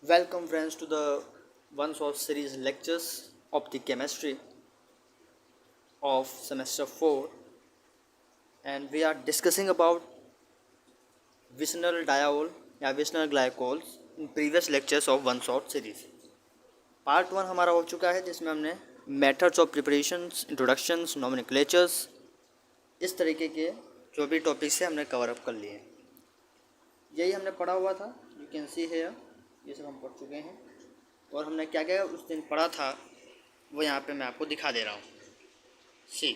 Welcome friends to the one short series lectures of the chemistry of semester 4, and we are discussing about vicinal diol या vicinal glycols in previous lectures of one short series. Part 1 हमारा हो चुका है जिसमें हमने methods of preparations, introductions, नोमेनक्लेचर्स इस तरीके के जो भी टॉपिक्स हैं हमने कवर अप कर लिए हैं. यही हमने पढ़ा हुआ था. यू कैन सी हेयर ये सब हम पढ़ चुके हैं और हमने क्या क्या उस दिन पढ़ा था वो यहाँ पे मैं आपको दिखा दे रहा हूँ. सी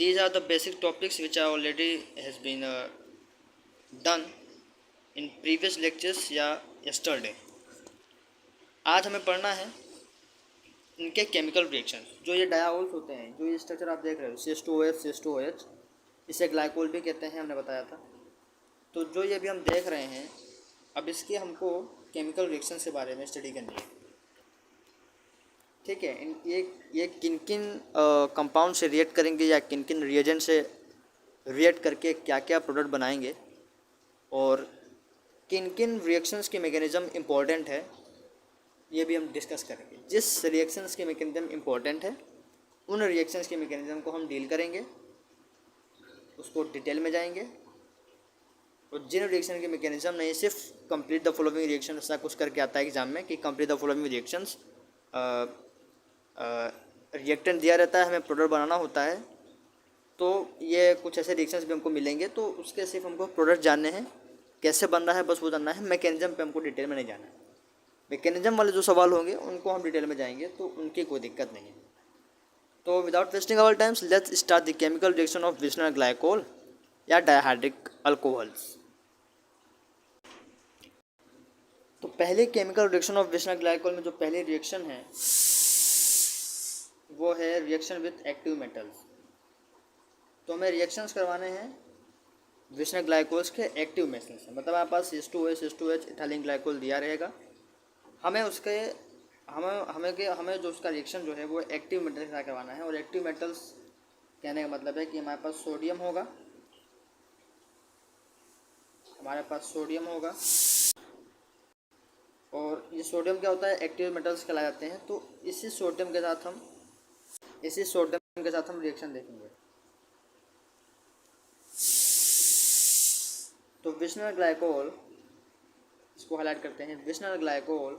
these are the basic topics which are already has been done in previous lectures या yesterday. आज हमें पढ़ना है इनके केमिकल रिएक्शन. जो ये डायाओल्स होते हैं, जो ये स्ट्रक्चर आप देख रहे हो CH2OH CH2OH, इसे ग्लाइकोल भी कहते हैं, हमने बताया था. तो जो ये भी हम देख रहे हैं अब इसके हमको केमिकल रिएक्शन के बारे में स्टडी करनी है. ठीक है. ये किन किन कंपाउंड से रिएक्ट करेंगे या किन किन रिएजेंट से रिएक्ट करके क्या क्या प्रोडक्ट बनाएंगे और किन किन रिएक्शंस के मैकेनिज़्म इम्पोर्टेंट है ये भी हम डिस्कस करेंगे. जिस रिएक्शंस के मैकेनिज़्म इम्पोर्टेंट है उन रिएक्शंस के मैकेनिज़्म को हम डील करेंगे, उसको डिटेल में जाएंगे. और जिन रिएक्शन के मैकेनिज़्म नहीं, सिर्फ कंप्लीट द फॉलोइंग रिएक्शन ऐसा कुछ करके आता है एग्जाम में कि complete the following reactions, reactant दिया रहता है, हमें प्रोडक्ट बनाना होता है. तो ये कुछ ऐसे रिएक्शंस भी हमको मिलेंगे तो उसके सिर्फ हमको प्रोडक्ट जानने हैं, कैसे बन रहा है बस वो जानना है. मैकेनिज़्म पे हमको डिटेल में नहीं जाना है. मैकेनिज़्म वाले जो सवाल होंगे उनको हम डिटेल में जाएंगे तो उनकी कोई दिक्कत नहीं है. तो without wasting our times let's start the chemical reaction of vicinal glycol या डायहाइड्रिक अल्कोहल्स. तो पहले chemical reaction of vicinal glycol में जो पहली रिएक्शन है वो है रिएक्शन विथ एक्टिव मेटल्स. तो हमें रिएक्शंस करवाने हैं विसिनल ग्लाइकोल्स के एक्टिव मेटल से. मतलब हमारे पास CH2OH इथाइलिन ग्लाइकोल दिया रहेगा, हमें उसके हमें जो उसका रिएक्शन जो है वो एक्टिव मेटल के साथ करवाना है. और एक्टिव मेटल्स कहने का मतलब है कि हमारे पास सोडियम होगा, और ये सोडियम क्या होता है, एक्टिव मेटल्स कहलाए जाते हैं. तो इसी सोडियम के साथ हम रिएक्शन देखेंगे. तो विसिनल ग्लाइकोल, इसको हाईलाइट करते हैं, vicinal glycol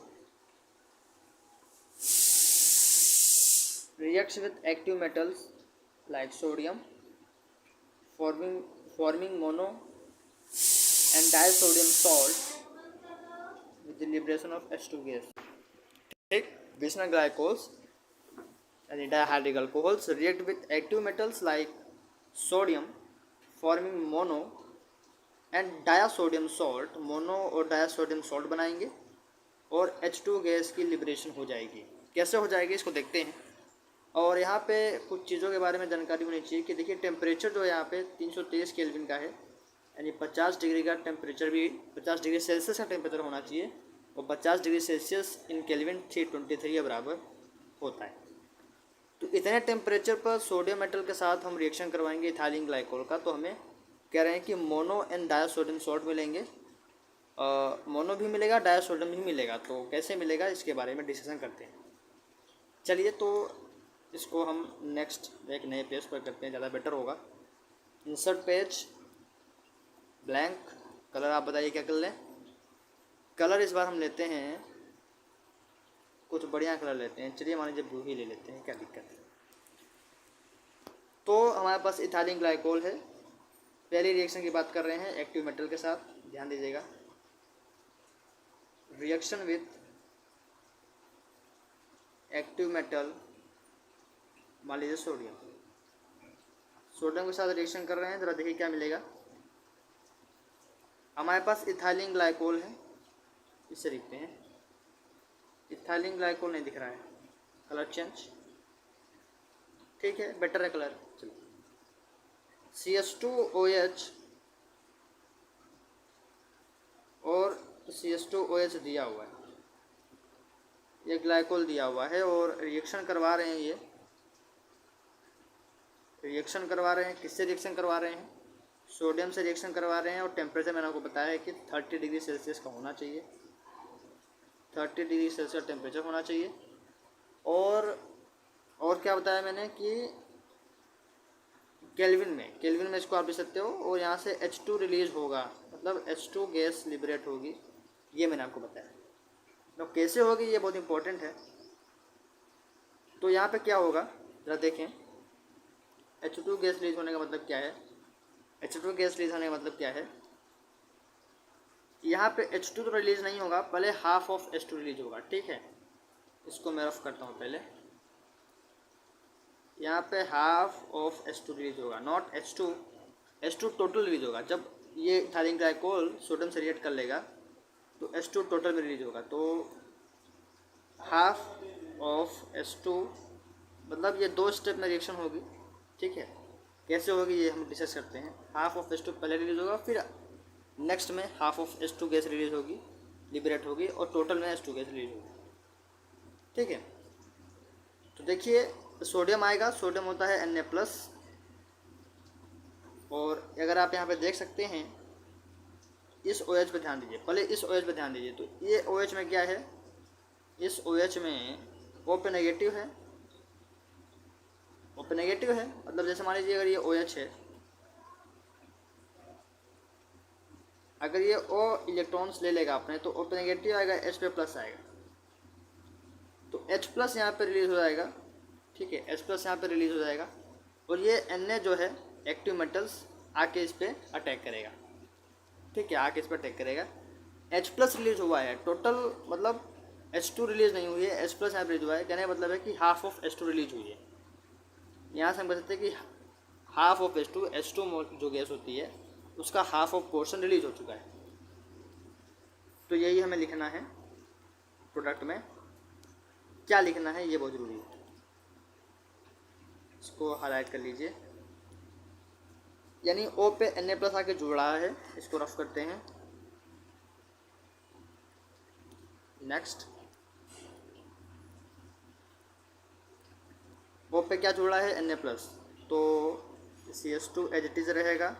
reacts with active metals like sodium, forming mono and disodium salt with the liberation of H2 gas. ठीक. Vicinal glycols and dihydrate alcohols react with active metals like sodium, forming mono and diasodium salt. Mono और डायासोडियम salt बनाएंगे और H2 gas की liberation हो जाएगी. कैसे हो जाएगी इसको देखते हैं. और यहाँ पे कुछ चीज़ों के बारे में जानकारी होनी चाहिए कि देखिए टेम्परेचर जो है यहाँ पे 323 केल्विन का है, यानी 50 डिग्री का टेम्परेचर भी 50 डिग्री सेल्सियस का टेम्परेचर होना चाहिए और 50 डिग्री सेल्सियस इन केल्विन 323 के बराबर होता है. तो इतने टेम्परेचर पर सोडियम मेटल के साथ हम रिएक्शन करवाएंगे इथाइलिन ग्लाइकोल का. तो हमें कह रहे हैं कि मोनो एंड डायासोडियम सॉल्ट मिलेंगे. मोनो भी मिलेगा, डायासोडियम भी मिलेगा. तो कैसे मिलेगा इसके बारे में डिस्कशन करते हैं. चलिए तो इसको हम नेक्स्ट एक नए पेज पर करते हैं, ज़्यादा बेटर होगा. Insert page, blank. कलर आप बताइए क्या कर लें. कलर इस बार हम लेते हैं कुछ बढ़िया कलर लेते हैं. चलिए मान लीजिए ब्लू ही ले लेते हैं, क्या दिक्कत है. तो हमारे पास इथाइलिन ग्लाइकोल है. पहली रिएक्शन की बात कर रहे हैं एक्टिव मेटल के साथ, ध्यान दीजिएगा. रिएक्शन विथ एक्टिव मेटल, मान लीजिए सोडियम के साथ रिएक्शन कर रहे हैं. ज़रा देखिए क्या मिलेगा. हमारे पास इथाइलिन ग्लाइकोल है, इसे लिखते हैं. इथाइलिन ग्लाइकोल नहीं दिख रहा है, कलर चेंज. ठीक है, बेटर है कलर. चलो CH2OH और CH2OH दिया हुआ है, ये ग्लाइकोल दिया हुआ है और रिएक्शन करवा रहे हैं. ये रिएक्शन करवा रहे हैं, किससे रिएक्शन करवा रहे हैं, सोडियम से रिएक्शन करवा रहे हैं. और टेम्परेचर मैंने आपको बताया है कि 30 डिग्री सेल्सियस का होना चाहिए. 30 डिग्री सेल्सियस टेम्परेचर होना चाहिए। और क्या बताया मैंने कि केल्विन में इसको आप लिख सकते हो। और यहाँ से H2 रिलीज होगा, मतलब H2 गैस लिबरेट होगी, ये मैंने आपको बताया। तो कैसे होगी ये बहुत इंपॉर्टेंट है। तो यहाँ पे क्या होगा ज़रा देखें, H2 गैस रिलीज होने का मतलब क्या है। H2 गैस रिलीज होने का मतलब क्या है, यहाँ पे H2 तो रिलीज नहीं होगा, पहले हाफ ऑफ H2 रिलीज होगा, ठीक है। इसको मैं रफ करता हूँ पहले। यहाँ पे हाफ ऑफ H2 रिलीज होगा, नॉट H2 टोटल रिलीज होगा। जब ये इथाइलिन ग्लाइकोल सोडियम से रिएक्ट कर लेगा तो H2 टोटल में रिलीज होगा। तो हाफ ऑफ H2 मतलब ये 2 स्टेप में रिएक्शन होगी, ठीक है। कैसे होगी ये हम डिस्कस करते हैं। हाफ ऑफ H2 पहले रिलीज होगा, फिर नेक्स्ट में half of H2 gas release होगी, लिबरेट होगी, और टोटल में H2 गैस रिलीज होगी, ठीक है। तो देखिए सोडियम आएगा, सोडियम होता है Na+। और अगर आप यहाँ पे देख सकते हैं इस OH पे ध्यान दीजिए, पहले इस OH पे ध्यान दीजिए। तो ये OH में क्या है, इस OH में O पे नेगेटिव है, O पे नेगेटिव है। मतलब जैसे मान लीजिए अगर ये OH है, अगर ये O इलेक्ट्रॉन्स ले लेगा अपने तो O पे नेगेटिव आएगा, H पे प्लस आएगा। तो H+ यहाँ पे रिलीज हो जाएगा, ठीक है। H+ यहाँ पे रिलीज हो जाएगा, और ये Na जो है एक्टिव मेटल्स आके इस पे अटैक करेगा, ठीक है, आके इस पर अटैक करेगा। H+ रिलीज हुआ है टोटल, मतलब H2 रिलीज नहीं हुई है, H+ यहाँ पे रिलीज हुआ है। कहने का मतलब है कि हाफ ऑफ H2 रिलीज हुई है। यहाँ से हम कह सकते हैं कि हाफ ऑफ H2 जो गैस होती है उसका हाफ ऑफ पोर्शन रिलीज हो चुका है। तो यही हमें लिखना है प्रोडक्ट में, क्या लिखना है ये बहुत ज़रूरी है। इसको हाईलाइट कर लीजिए, यानी O पे Na+ आके जुड़ रहा है। इसको रफ करते हैं। नेक्स्ट O पे क्या जुड़ रहा है, Na+, तो CH2 एज इट इज़ रहेगा,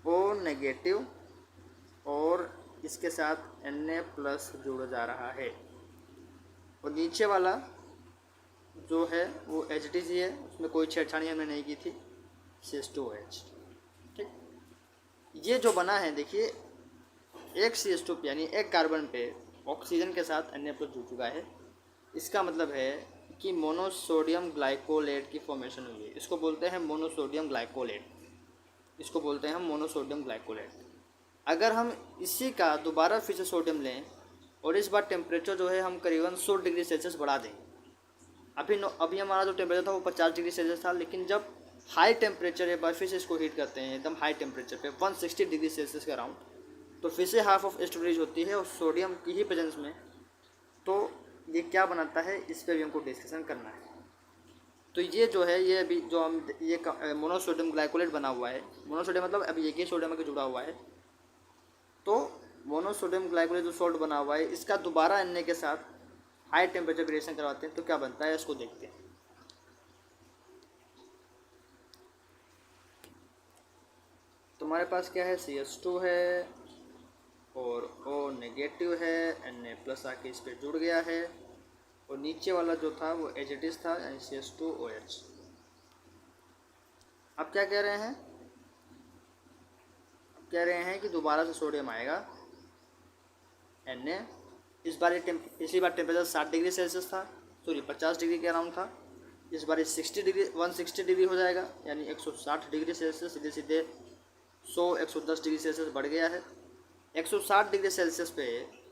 O नेगेटिव और इसके साथ Na+ जुड़ जा रहा है। और नीचे वाला जो है वो एच डी सी है, उसमें कोई छेड़छाड़ी हमने नहीं की थी, CH2OH, ठीक। ये जो बना है देखिए, एक CH2 यानी एक कार्बन पे ऑक्सीजन के साथ Na+ जुड़ चुका है। इसका मतलब है कि मोनोसोडियम ग्लाइकोलेट की फॉर्मेशन हुई है। इसको बोलते हैं मोनोसोडियम ग्लाइकोलेट, इसको बोलते हैं हम मोनोसोडियम ग्लाइकोलेट। अगर हम इसी का दोबारा फिर से सोडियम लें और इस बार टेम्परेचर जो है हम करीबन 100 डिग्री सेल्सियस बढ़ा दें। अभी हमारा जो टेम्परेचर था वो 50 डिग्री सेल्सियस था, लेकिन जब हाई टेम्परेचर एक बार फिर से इसको हीट करते हैं एकदम हाई टेम्परेचर पे 160 डिग्री सेल्सियस के अराउंड, तो फिर से हाफ ऑफ H2 रिलीज होती है और सोडियम की ही प्रेजेंस में। तो ये क्या बनाता है, इस पर भी हमको डिस्कशन करना है। तो ये जो है, ये अभी जो हम ये मोनोसोडियम ग्लाइकोलेट बना हुआ है, मोनोसोडियम मतलब अभी एक ही सोडियम के जुड़ा हुआ है। तो मोनोसोडियम ग्लाइकोलेट जो सॉल्ट बना हुआ है, इसका दोबारा Na के साथ हाई टेम्परेचर रिएक्शन करवाते हैं तो क्या बनता है, इसको देखते हैं। तुम्हारे पास क्या है, CH2 है और O नेगेटिव है, Na+ आके इस पर जुड़ गया है, और नीचे वाला जो था वो एज इट इज़ था, यानी CH2OH। अब क्या कह रहे हैं, अब कह रहे हैं कि दोबारा से सोडियम आएगा, Na। इस बार पिछली बार टेम्परेचर 60 डिग्री सेल्सियस था, सॉरी 50 डिग्री के अराउंड था। इस बार 160 डिग्री हो जाएगा, यानी 160 डिग्री सेल्सियस, सीधे सीधे 110 डिग्री सेल्सियस बढ़ गया है। 160 डिग्री सेल्सियस पे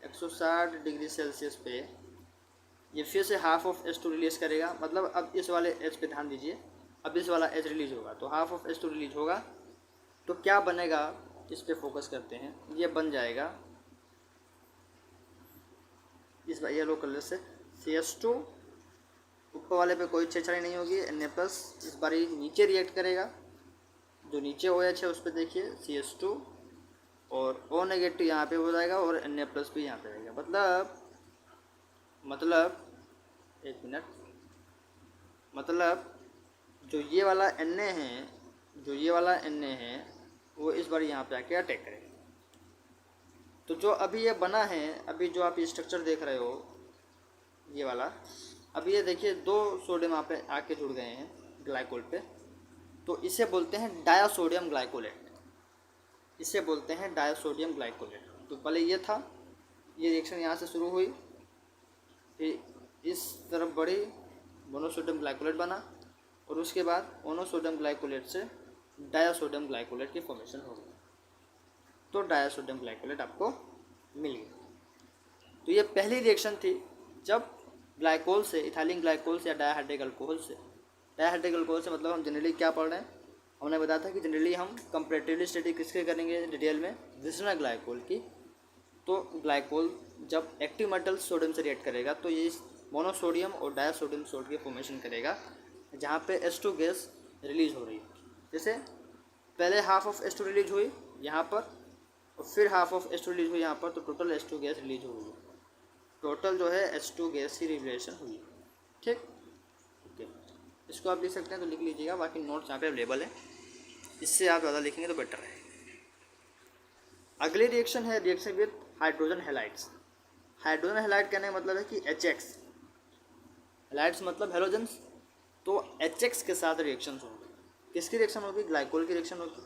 160 डिग्री सेल्सियस पे ये फिर से हाफ ऑफ H2 रिलीज़ करेगा। मतलब अब इस वाले H पे ध्यान दीजिए, अब इस वाला H रिलीज़ होगा तो हाफ ऑफ H2 रिलीज होगा। तो क्या बनेगा, इस पे फोकस करते हैं। ये बन जाएगा इस बार येलो कलर से CH2, ऊपर वाले पे कोई छेड़छाड़ी नहीं होगी, Na+। इस बार ये नीचे रिएक्ट करेगा, जो नीचे OH है उस पर देखिए CH2, और O नेगेटिव यहाँ पे हो जाएगा और Na+ भी यहाँ पे रहेगा। मतलब एक मिनट, मतलब जो ये वाला Na है वो इस बार यहाँ पे आके अटैक करेगा। तो जो अभी ये बना है, अभी जो आप ये स्ट्रक्चर देख रहे हो ये वाला, अभी ये देखिए 2 सोडियम यहाँ पे आके जुड़ गए हैं ग्लाइकोल पे, तो इसे बोलते हैं डायसोडियम ग्लाइकोलेट, इसे बोलते हैं डायसोडियम ग्लाइकोलेट। तो पहले ये था, ये रिएक्शन यहाँ से शुरू हुई, फिर इस तरफ बढ़ी, मोनोसोडियम ग्लाइकोलेट बना, और उसके बाद मोनोसोडियम ग्लाइकोलेट से डायसोडियम ग्लाइकोलेट की फॉर्मेशन हो गई, तो डायसोडियम ग्लाइकोलेट आपको मिल गया। तो ये पहली रिएक्शन थी जब ग्लाइकोल से, इथाइलिन ग्लाइकोल से या डायहाइड्रिक अल्कोहल से, डायहाइड्रिक अल्कोहल से मतलब हम जनरली क्या पढ़ रहे हैं, हमने बताया था कि जनरली हम कंपैरेटिवली स्टडी किसके करेंगे डिटेल में, विस्ना ग्लाइकोल की। तो ग्लाइकोल जब एक्टिव मेटल सोडियम से रिएक्ट करेगा तो ये मोनोसोडियम और डायसोडियम सोल्ट की फॉर्मेशन करेगा, जहाँ पे H2 गैस रिलीज हो रही है। जैसे पहले हाफ ऑफ H2 रिलीज हुई यहाँ पर, और फिर हाफ ऑफ H2 रिलीज हुई यहाँ पर, तो टोटल H2 गैस रिलीज हो गई, टोटल जो है H2 गैस की रिलेशन हुई। ठीक, ओके, इसको आप लिख सकते हैं तो लिख लीजिएगा, बाकी नोट्स यहाँ पे अवेलेबल है, इससे आप ज़्यादा लिखेंगे तो बेटर है। अगली रिएक्शन है reaction with hydrogen halides. Hydrogen halide कहने का मतलब है कि HX, हैलाइड्स मतलब हेलोजेंस, तो HX के साथ रिएक्शन होगी। किसकी रिएक्शन होगी? ग्लाइकोल की रिएक्शन होगी।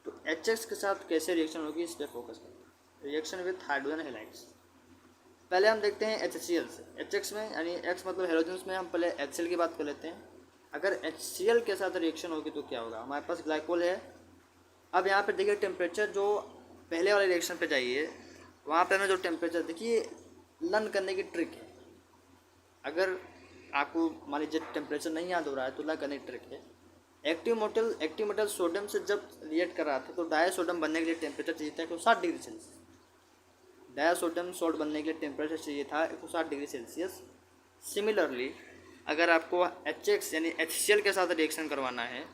तो HX के साथ कैसे रिएक्शन होगी इस पर फोकस करते हैं। रिएक्शन विद हाइड्रोजन हैलाइड्स, पहले हम देखते हैं HCl से। HX में यानी X मतलब हेलोजेंस में हम पहले HCl की बात कर लेते हैं। अगर HCl के साथ रिएक्शन होगी तो क्या होगा? हमारे पास ग्लाइकोल है। अब यहाँ पे देखिए टेम्परेचर जो पहले वाले रिएक्शन पे जाइए, वहाँ पे हमें जो टेम्परेचर देखिए लर्न करने की ट्रिक है। अगर आपको मान लीजिए टेम्परेचर नहीं याद हो रहा है तो लर्न करने की ट्रिक है। एक्टिव मेटल सोडियम से जब रिएक्ट कर रहा था तो डायसोडियम बनने के लिए टेम्परेचर चाहिए था 160 डिग्री सेल्सियस। डायसोडियम सॉल्ट बनने के लिए टेम्परेचर चाहिए था 160 डिग्री सेल्सियस। सिमिलरली अगर आपको HX यानी HCl के साथ रिएक्शन करवाना है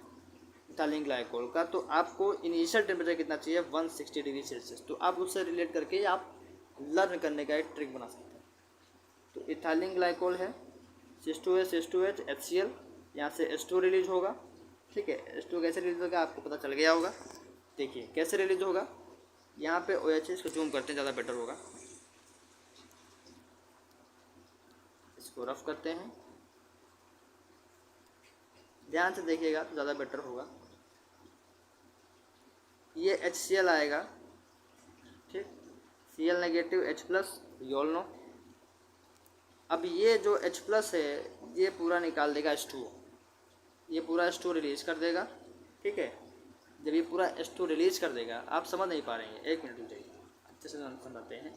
इथाइलिन ग्लाइकोल का, तो आपको इनिशियल टेम्परेचर कितना चाहिए? 160 डिग्री सेल्सियस। तो आप उससे रिलेट करके आप लर्न करने का एक ट्रिक बना सकते हैं। तो इथाइलिन ग्लाइकोल है, CH2H HCl, यहाँ से H2 रिलीज होगा। ठीक है, H2 कैसे रिलीज होगा आपको पता चल गया होगा। देखिए कैसे रिलीज होगा, यहाँ पे OH है, इसको जूम करते हैं ज़्यादा बेटर होगा, इसको रफ करते हैं, ध्यान से देखिएगा तो ज़्यादा बेटर होगा। ये HCl आएगा, ठीक, Cl नेगेटिव H प्लस, योल नो। अब ये जो H प्लस है ये पूरा निकाल देगा H2, ये पूरा H2 रिलीज कर देगा। ठीक है, जब ये पूरा H2 रिलीज कर देगा, आप समझ नहीं पा रहे हैं, 1 मिनट रुक जाइए, अच्छे से समझाते हैं।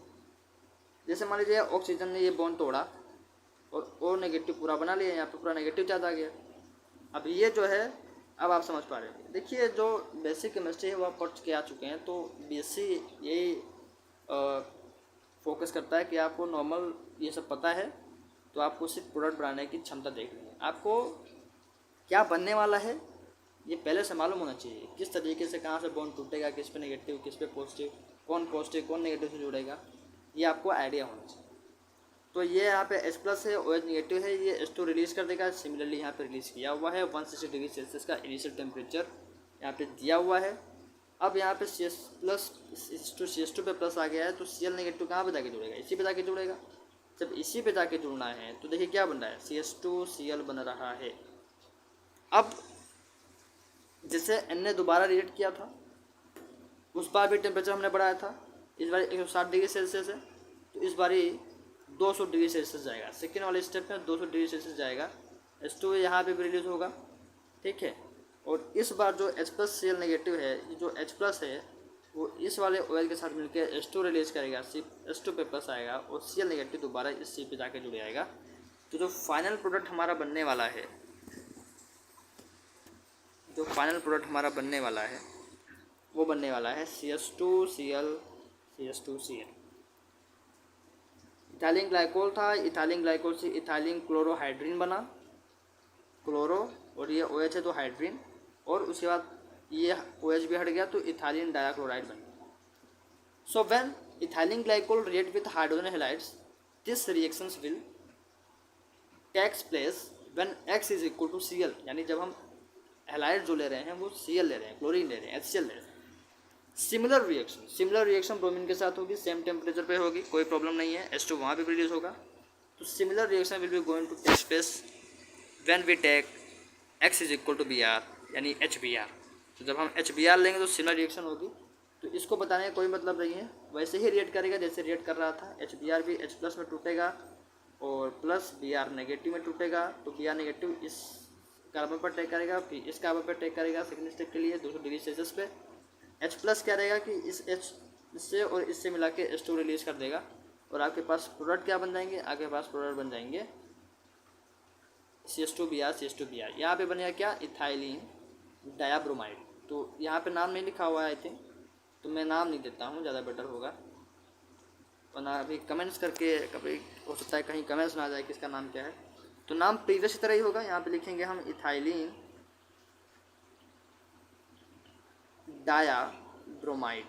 जैसे मान लीजिए ऑक्सीजन ने ये बॉन्ड तोड़ा और O नेगेटिव पूरा बना लिया, यहाँ पे पूरा नेगेटिव चार्ज आ गया। अब ये जो है, अब आप समझ पा रहे हैं। देखिए जो बेसिक केमिस्ट्री है वो आप पढ़ के आ चुके हैं, तो BSc यही फोकस करता है कि आपको नॉर्मल ये सब पता है, तो आपको सिर्फ प्रोडक्ट बनाने की क्षमता देखनी है। आपको क्या बनने वाला है ये पहले से मालूम होना चाहिए, किस तरीके से कहाँ से बॉन्ड टूटेगा, किस पे नेगेटिव किस पे पॉजिटिव, कौन नेगेटिव से जुड़ेगा, ये आपको आइडिया होना चाहिए। तो ये यहाँ पे H प्लस है, OH नेगेटिव है, ये H2 रिलीज़ कर देगा। सिमिलरली यहाँ पे रिलीज़ किया हुआ है 160 डिग्री सेल्सियस का इनिशियल टेम्परेचर यहाँ पे दिया हुआ है। अब यहाँ पे CH2 पे प्लस आ गया है, तो Cl नेगेटिव कहाँ पे जाके जुड़ेगा? इसी पे जाके जुड़ेगा। जब इसी पे जाके जुड़ना है तो देखिए क्या बन रहा है, CH2Cl बन रहा है। अब जैसे N ने दोबारा रिएक्ट किया था, उस बार भी टेम्परेचर हमने बढ़ाया था, इस बार 160 डिग्री सेल्सियस है, तो इस बार 200 डिग्री सेल्सियस जाएगा। सेकेंड वाले स्टेप में 200 डिग्री सेल्सियस जाएगा, H2 यहाँ पे भी रिलीज होगा। ठीक है, और इस बार जो H प्लस Cl नेगेटिव है, जो H प्लस है वो इस वाले OL के साथ मिलकर H2 रिलीज करेगा, H2 पे प्लस आएगा, और Cl नेगेटिव दोबारा इस C पे जाके जुड़ जाएगा। तो जो फाइनल प्रोडक्ट हमारा बनने वाला है, वो बनने वाला है CH2Cl CH2Cl। इथाइलिन ग्लाइकोल था, इथाइलिन ग्लाइकोल से इथाइलिन क्लोरोहाइड्रिन बना, क्लोरो और ये OH है तो हाइड्रिन, और उसके बाद ये OH भी हट गया तो इथाइलिन डाइक्लोराइड बन गया। So when ethylene glycol react with hydrogen halides, this reactions will takes place when X is equal to Cl, यानी जब हम हैलाइड जो ले रहे हैं वो Cl ले रहे हैं, क्लोरीन ले रहे हैं, HCl ले रहे हैं। सिमिलर रिएक्शन ब्रोमीन के साथ होगी, सेम टेम्परेचर पे होगी, कोई प्रॉब्लम नहीं है, H2 वहाँ पे रिलीज होगा। तो similar reaction will be going to take place when we take X is equal to Br यानी HBr। तो जब हम HBr लेंगे तो सिमिलर रिएक्शन होगी। तो इसको बताने का कोई मतलब नहीं है, वैसे ही रिएक्ट करेगा जैसे रिएक्ट कर रहा था। HBr भी H प्लस में टूटेगा और प्लस Br नेगेटिव में टूटेगा। तो Br नेगेटिव इस कार्बन पर टेक करेगा, फिर इस कार्बन पर टेक करेगा सेकंड स्टेप के लिए 200 डिग्री सेल्सियस पे। H प्लस क्या रहेगा कि इस H से और इससे मिला के H2 रिलीज कर देगा और आपके पास प्रोडक्ट क्या बन जाएंगे, आपके पास प्रोडक्ट बन जाएंगे CH2Br। यहाँ पे बनेगा क्या, इथाइलिन डायाब्रोमाइड। तो यहाँ पे नाम नहीं लिखा हुआ है आई थिंक, तो मैं नाम नहीं देता हूँ, ज़्यादा बेटर होगा। वरना अभी कमेंट्स करके कभी हो सकता है कहीं कमेंट्स ना आ जाए कि इसका नाम क्या है। तो नाम प्रीवियस की तरह ही होगा। यहाँ पे लिखेंगे हम इथाइलिन डायाब्रोमाइड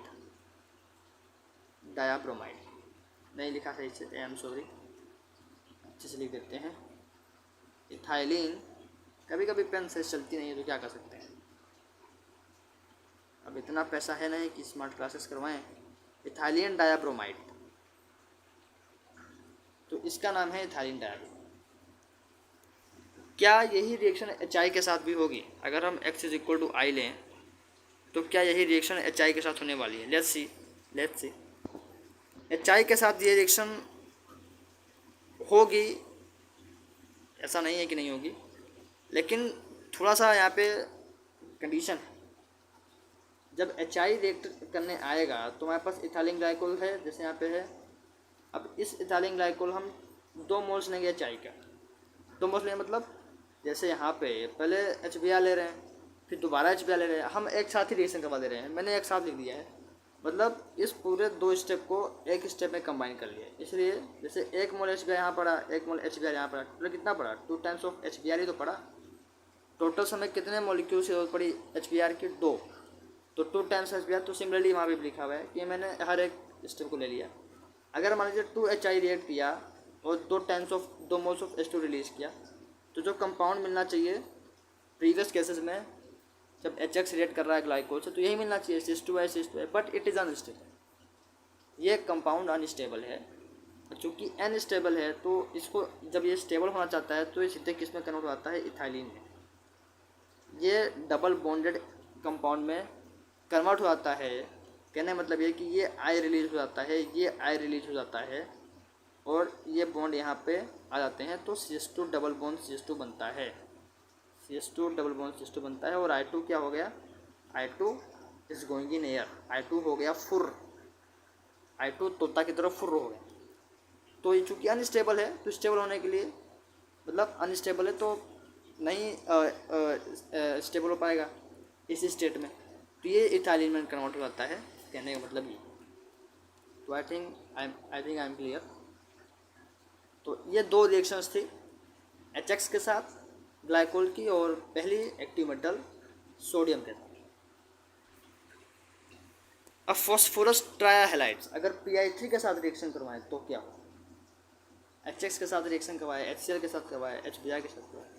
नहीं लिखा सही से, आई एम सॉरी, अच्छे से लिख देते हैं इथाइलिन। कभी कभी पेन से चलती नहीं है तो क्या कर सकते हैं, अब इतना पैसा है नहीं कि स्मार्ट क्लासेस करवाएं। इथाइलिन डायाब्रोमाइड, तो इसका नाम है इथाइलिन डायाब्रोमाइड। क्या यही रिएक्शन HI के साथ भी होगी? अगर हम X is equal to I लें तो क्या यही रिएक्शन HI के साथ होने वाली है? लेट्स सी HI के साथ ये रिएक्शन होगी, ऐसा नहीं है कि नहीं होगी, लेकिन थोड़ा सा यहाँ पे कंडीशन है। जब HI रिएक्ट करने आएगा तो हमारे पास इथाइलिन ग्लाइकोल है, जैसे यहाँ पे है। अब इस इथाइलिन ग्लाइकोल हम 2 मोल्स लेंगे HI का। 2 मोल्स लेंगे मतलब जैसे यहाँ पे पहले HBr ले रहे हैं, फिर दोबारा HBr ले रहे हैं, हम एक साथ ही रिएक्शन करवा दे रहे हैं। मैंने एक साथ लिख दिया है, मतलब इस पूरे 2 स्टेप को एक स्टेप में कंबाइन कर लिया। इसलिए जैसे 1 मोल HBr यहाँ पड़ा, 1 मोल HBr यहाँ पड़ा, टोटल कितना पड़ा, 2 टाइम्स ऑफ HBr ही तो पड़ा। टोटल समय कितने मॉलिक्यूल की जरूरत पड़ी HBr की, 2, तो 2 टाइम्स HBr। तो सिमिलरली वहाँ पे लिखा हुआ है कि मैंने हर एक स्टेप को ले लिया। अगर मान लीजिए 2 HI रिएक्ट किया और 2 times of 2 moles of H2 release किया, तो जो कंपाउंड मिलना चाहिए प्रीवियस केसेस में जब HX रिएक्ट कर रहा है ग्लाइकोल से, तो यही मिलना चाहिए CH2I, but it is unstable. ये कंपाउंड अनस्टेबल है। चूँकि अनस्टेबल है तो इसको जब ये स्टेबल होना चाहता है तो ये सीधे किस में कन्वर्ट होता है, इथाइलिन में। ये डबल बॉन्डेड कंपाउंड में कन्वर्ट हो जाता है। कहने का मतलब ये कि ये I रिलीज हो जाता है, ये I रिलीज हो जाता है और ये बॉन्ड यहाँ पे आ जाते हैं, तो CH2 डबल बॉन्ड CH2 बनता है। CH2 डबल बॉन्ड CH2 बनता है और I2 क्या हो गया, I2 is going in air. I2 हो गया फुर, I2 तोता की तरफ फुर हो गया। तो ये चूँकि अनस्टेबल है तो स्टेबल होने के लिए, मतलब अनस्टेबल है तो नहीं स्टेबल हो पाएगा इस स्टेट में, तो ये इथाइलिन में कन्वर्ट हो जाता है। कहने का मतलब ये। तो I think I am clear. तो ये 2 रिएक्शंस थी HX के साथ ग्लाइकोल की और पहली एक्टिव मेटल सोडियम के साथ। अब फॉस्फोरस ट्राइहैलाइड्स अगर PI3 के साथ रिएक्शन करवाएं तो क्या हो, HX के साथ रिएक्शन करवाए, HCl के साथ करवाए, HBr के साथ करवाए,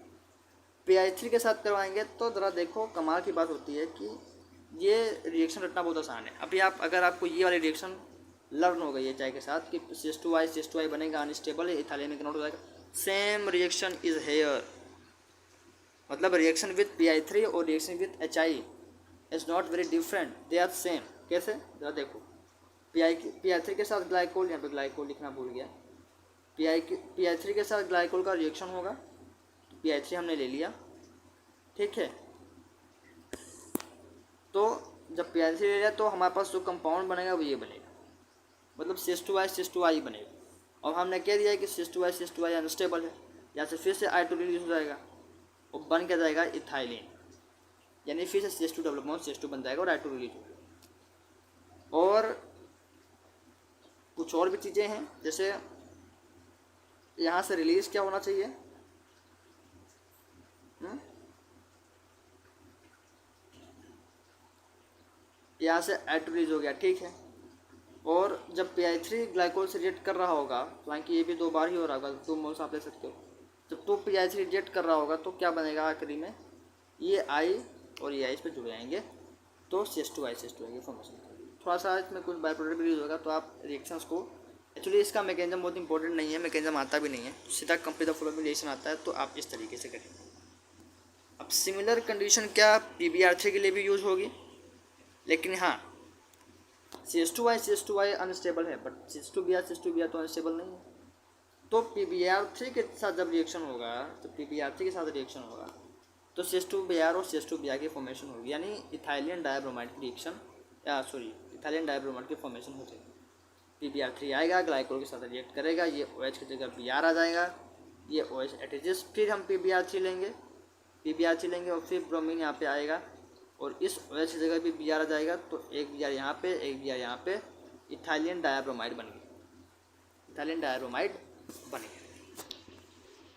PI3 के साथ करवाएंगे तो ज़रा देखो कमाल की बात होती है कि ये रिएक्शन रटना बहुत आसान है। अभी अगर आपको ये वाली रिएक्शन लर्न हो गई है HI के साथ कि CH2I बनेगा अनस्टेबल है, इथाइलिन में कन्वर्ट हो जाएगा, सेम रिएक्शन इज हेयर। मतलब रिएक्शन विथ PI3 और reaction with HI is not very different, they are same. कैसे, ज़रा देखो, PI3 के साथ ग्लाइकोल, यहाँ पे ग्लाइकोल लिखना भूल गया, PI3 के साथ ग्लाइकोल का रिएक्शन होगा, तो PI3 हमने ले लिया, ठीक है। तो जब PI3 ले लिया तो हमारे पास जो कंपाउंड बनेगा वो ये बनेगा, मतलब CH2I बनेगा। और हमने कह दिया है कि CH2I अनस्टेबल है, यहाँ से फिर से I2 रिलीज हो जाएगा और बन के जाएगा इथाइलिन, यानी फिर से CH2 डबल बॉन्ड CH2 बन जाएगा और I2 रिलीज हो जाएगा। और कुछ और भी चीज़ें हैं, जैसे यहाँ से रिलीज क्या होना चाहिए, यहाँ से I2 रिलीज हो गया, ठीक है। और जब PI3 ग्लाइकोल से रिएक्ट कर रहा होगा, हालांकि ये भी 2 बार ही हो रहा होगा, 2 मोल्स आप ले सकते हो। जब तो PI3 रिएक्ट कर रहा होगा तो क्या बनेगा आखिरी में, ये I और ये I इस पर जुड़ जाएंगे, तो CH2I की फॉर्मेशन। थोड़ा सा इसमें कुछ बाय प्रोडक्ट रिलीज होगा, तो आप रिएक्शंस को, एक्चुअली इसका मैकेनिज्म बहुत इंपॉर्टेंट नहीं है, मैकेनिज्म आता भी नहीं है, सीधा कंप्लीट द फ्लो रिएक्शन आता है, तो आप इस तरीके से करेंगे। अब सिमिलर कंडीशन क्या PbR3 के लिए भी यूज़ होगी, लेकिन हाँ CH2Y अनस्टेबल है, बट CH2Br तो अनस्टेबल नहीं है। तो PbR3 के साथ जब रिएक्शन होगा, तो PbR3 के साथ रिएक्शन होगा तो CH2Br और CH2Br की फॉर्मेशन होगी, यानी इथाइलियन डायब्रोमाइड की रिएक्शन, इथाइलियन डायब्रोमाइड की फॉर्मेशन हो जाएगी। PbR3 आएगा, ग्लाइकोल के साथ रिएक्ट करेगा, ये OH की जगह Br आ जाएगा, ये OH एटेजिस, फिर हम PbR3 लेंगे और फिर ब्रोमीन यहाँ पे आएगा और इस OH की जगह भी Br आ जाएगा, तो एक Br यहाँ पे, एक Br यहाँ पे, इथाइलियन डायब्रोमाइड बन गया।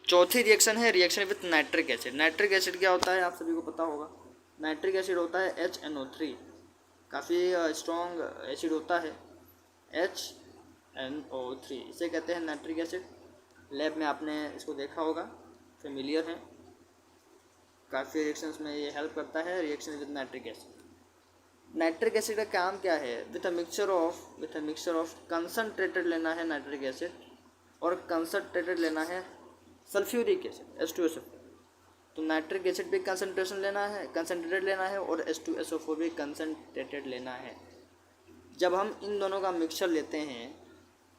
चौथी रिएक्शन है reaction with nitric acid. Nitric acid क्या होता है आप सभी को पता होगा। नाइट्रिक एसिड होता है HNO3, काफ़ी स्ट्रॉन्ग एसिड होता है HNO3, इसे कहते हैं नाइट्रिक एसिड। लैब में आपने इसको देखा होगा, फेमिलियर है, काफ़ी रिएक्शंस में ये हेल्प करता है, reaction with nitric acid. Nitric acid का काम क्या है, with a mixture of concentrated लेना है नाइट्रिक एसिड और कंसनट्रेटेड लेना है सल्फ्यूरिक एसिड H2SO4। तो नाइट्रिक एसिड भी कंसनट्रेटेड लेना है और H2SO4 भी कंसनट्रेटेड लेना है। जब हम इन दोनों का मिक्सचर लेते हैं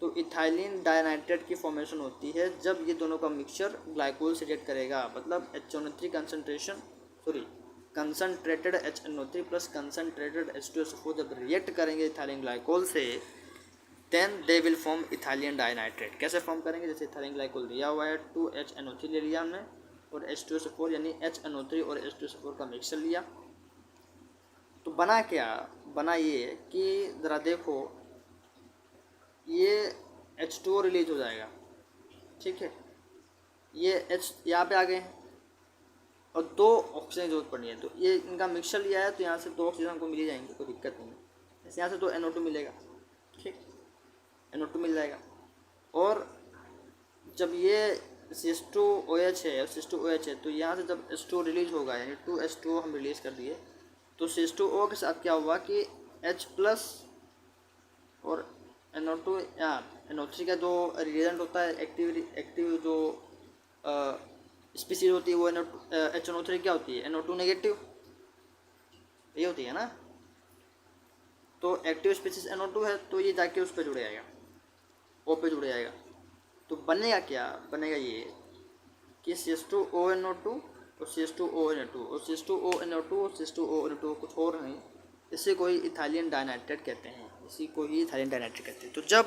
तो इथाइलिन डाइनाइट्रेट की फॉर्मेशन होती है। जब ये दोनों का मिक्सचर ग्लाइकोल से रिएक्ट करेगा, मतलब concentrated HNO3 plus concentrated H2SO4 जब रिएक्ट करेंगे इथाइलिन ग्लाइकोल से, then they will form ethylene dinitrate. कैसे फॉर्म करेंगे, जैसे इथाइलिन ग्लाइकोल दिया हुआ है, 2HNO3 ले लिया हमने और H2SO4 यानी HNO3 और H2SO4 का मिक्सचर लिया, तो बना क्या, बना ये कि ज़रा देखो, ये H2O रिलीज हो जाएगा, ठीक है, ये H यहाँ पे आ गए हैं और 2 ऑक्सीजन की जरूरत पड़नी है, तो ये इनका मिक्सचर लिया है, तो यहाँ से 2 ऑक्सीजन हमको मिल ही जाएंगे, कोई दिक्कत नहीं है। जैसे यहाँ से 2 NO2 मिलेगा, ठीक, NO2 मिल जाएगा। और जब ये CH2OH है और CH2OH है, तो यहाँ से जब H2O रिलीज होगा, यानी 2H2O हम रिलीज़ कर दिए, तो CH2O के साथ क्या हुआ कि H प्लस और NO2 या NO3 का जो रिएजेंट होता है, एक्टिव जो स्पीसीज होती है वो HNO3 क्या होती है, NO2 नेगेटिव, ये होती है ना। तो एक्टिव स्पीसीज NO2 है, तो ये जाके उस पर जुड़ जाएगा, O पे जुड़ जाएगा। तो बनेगा क्या, बनेगा ये कि CH2ONO2 और CH2ONO2 और CH2ONO2 और CH2ONO2 कुछ और नहीं, इसे कोई इथाइलियन डाइनाइट्रेट कहते हैं, इसी को ही इथाइलियन डाइनाइट्रेट कहते हैं। तो जब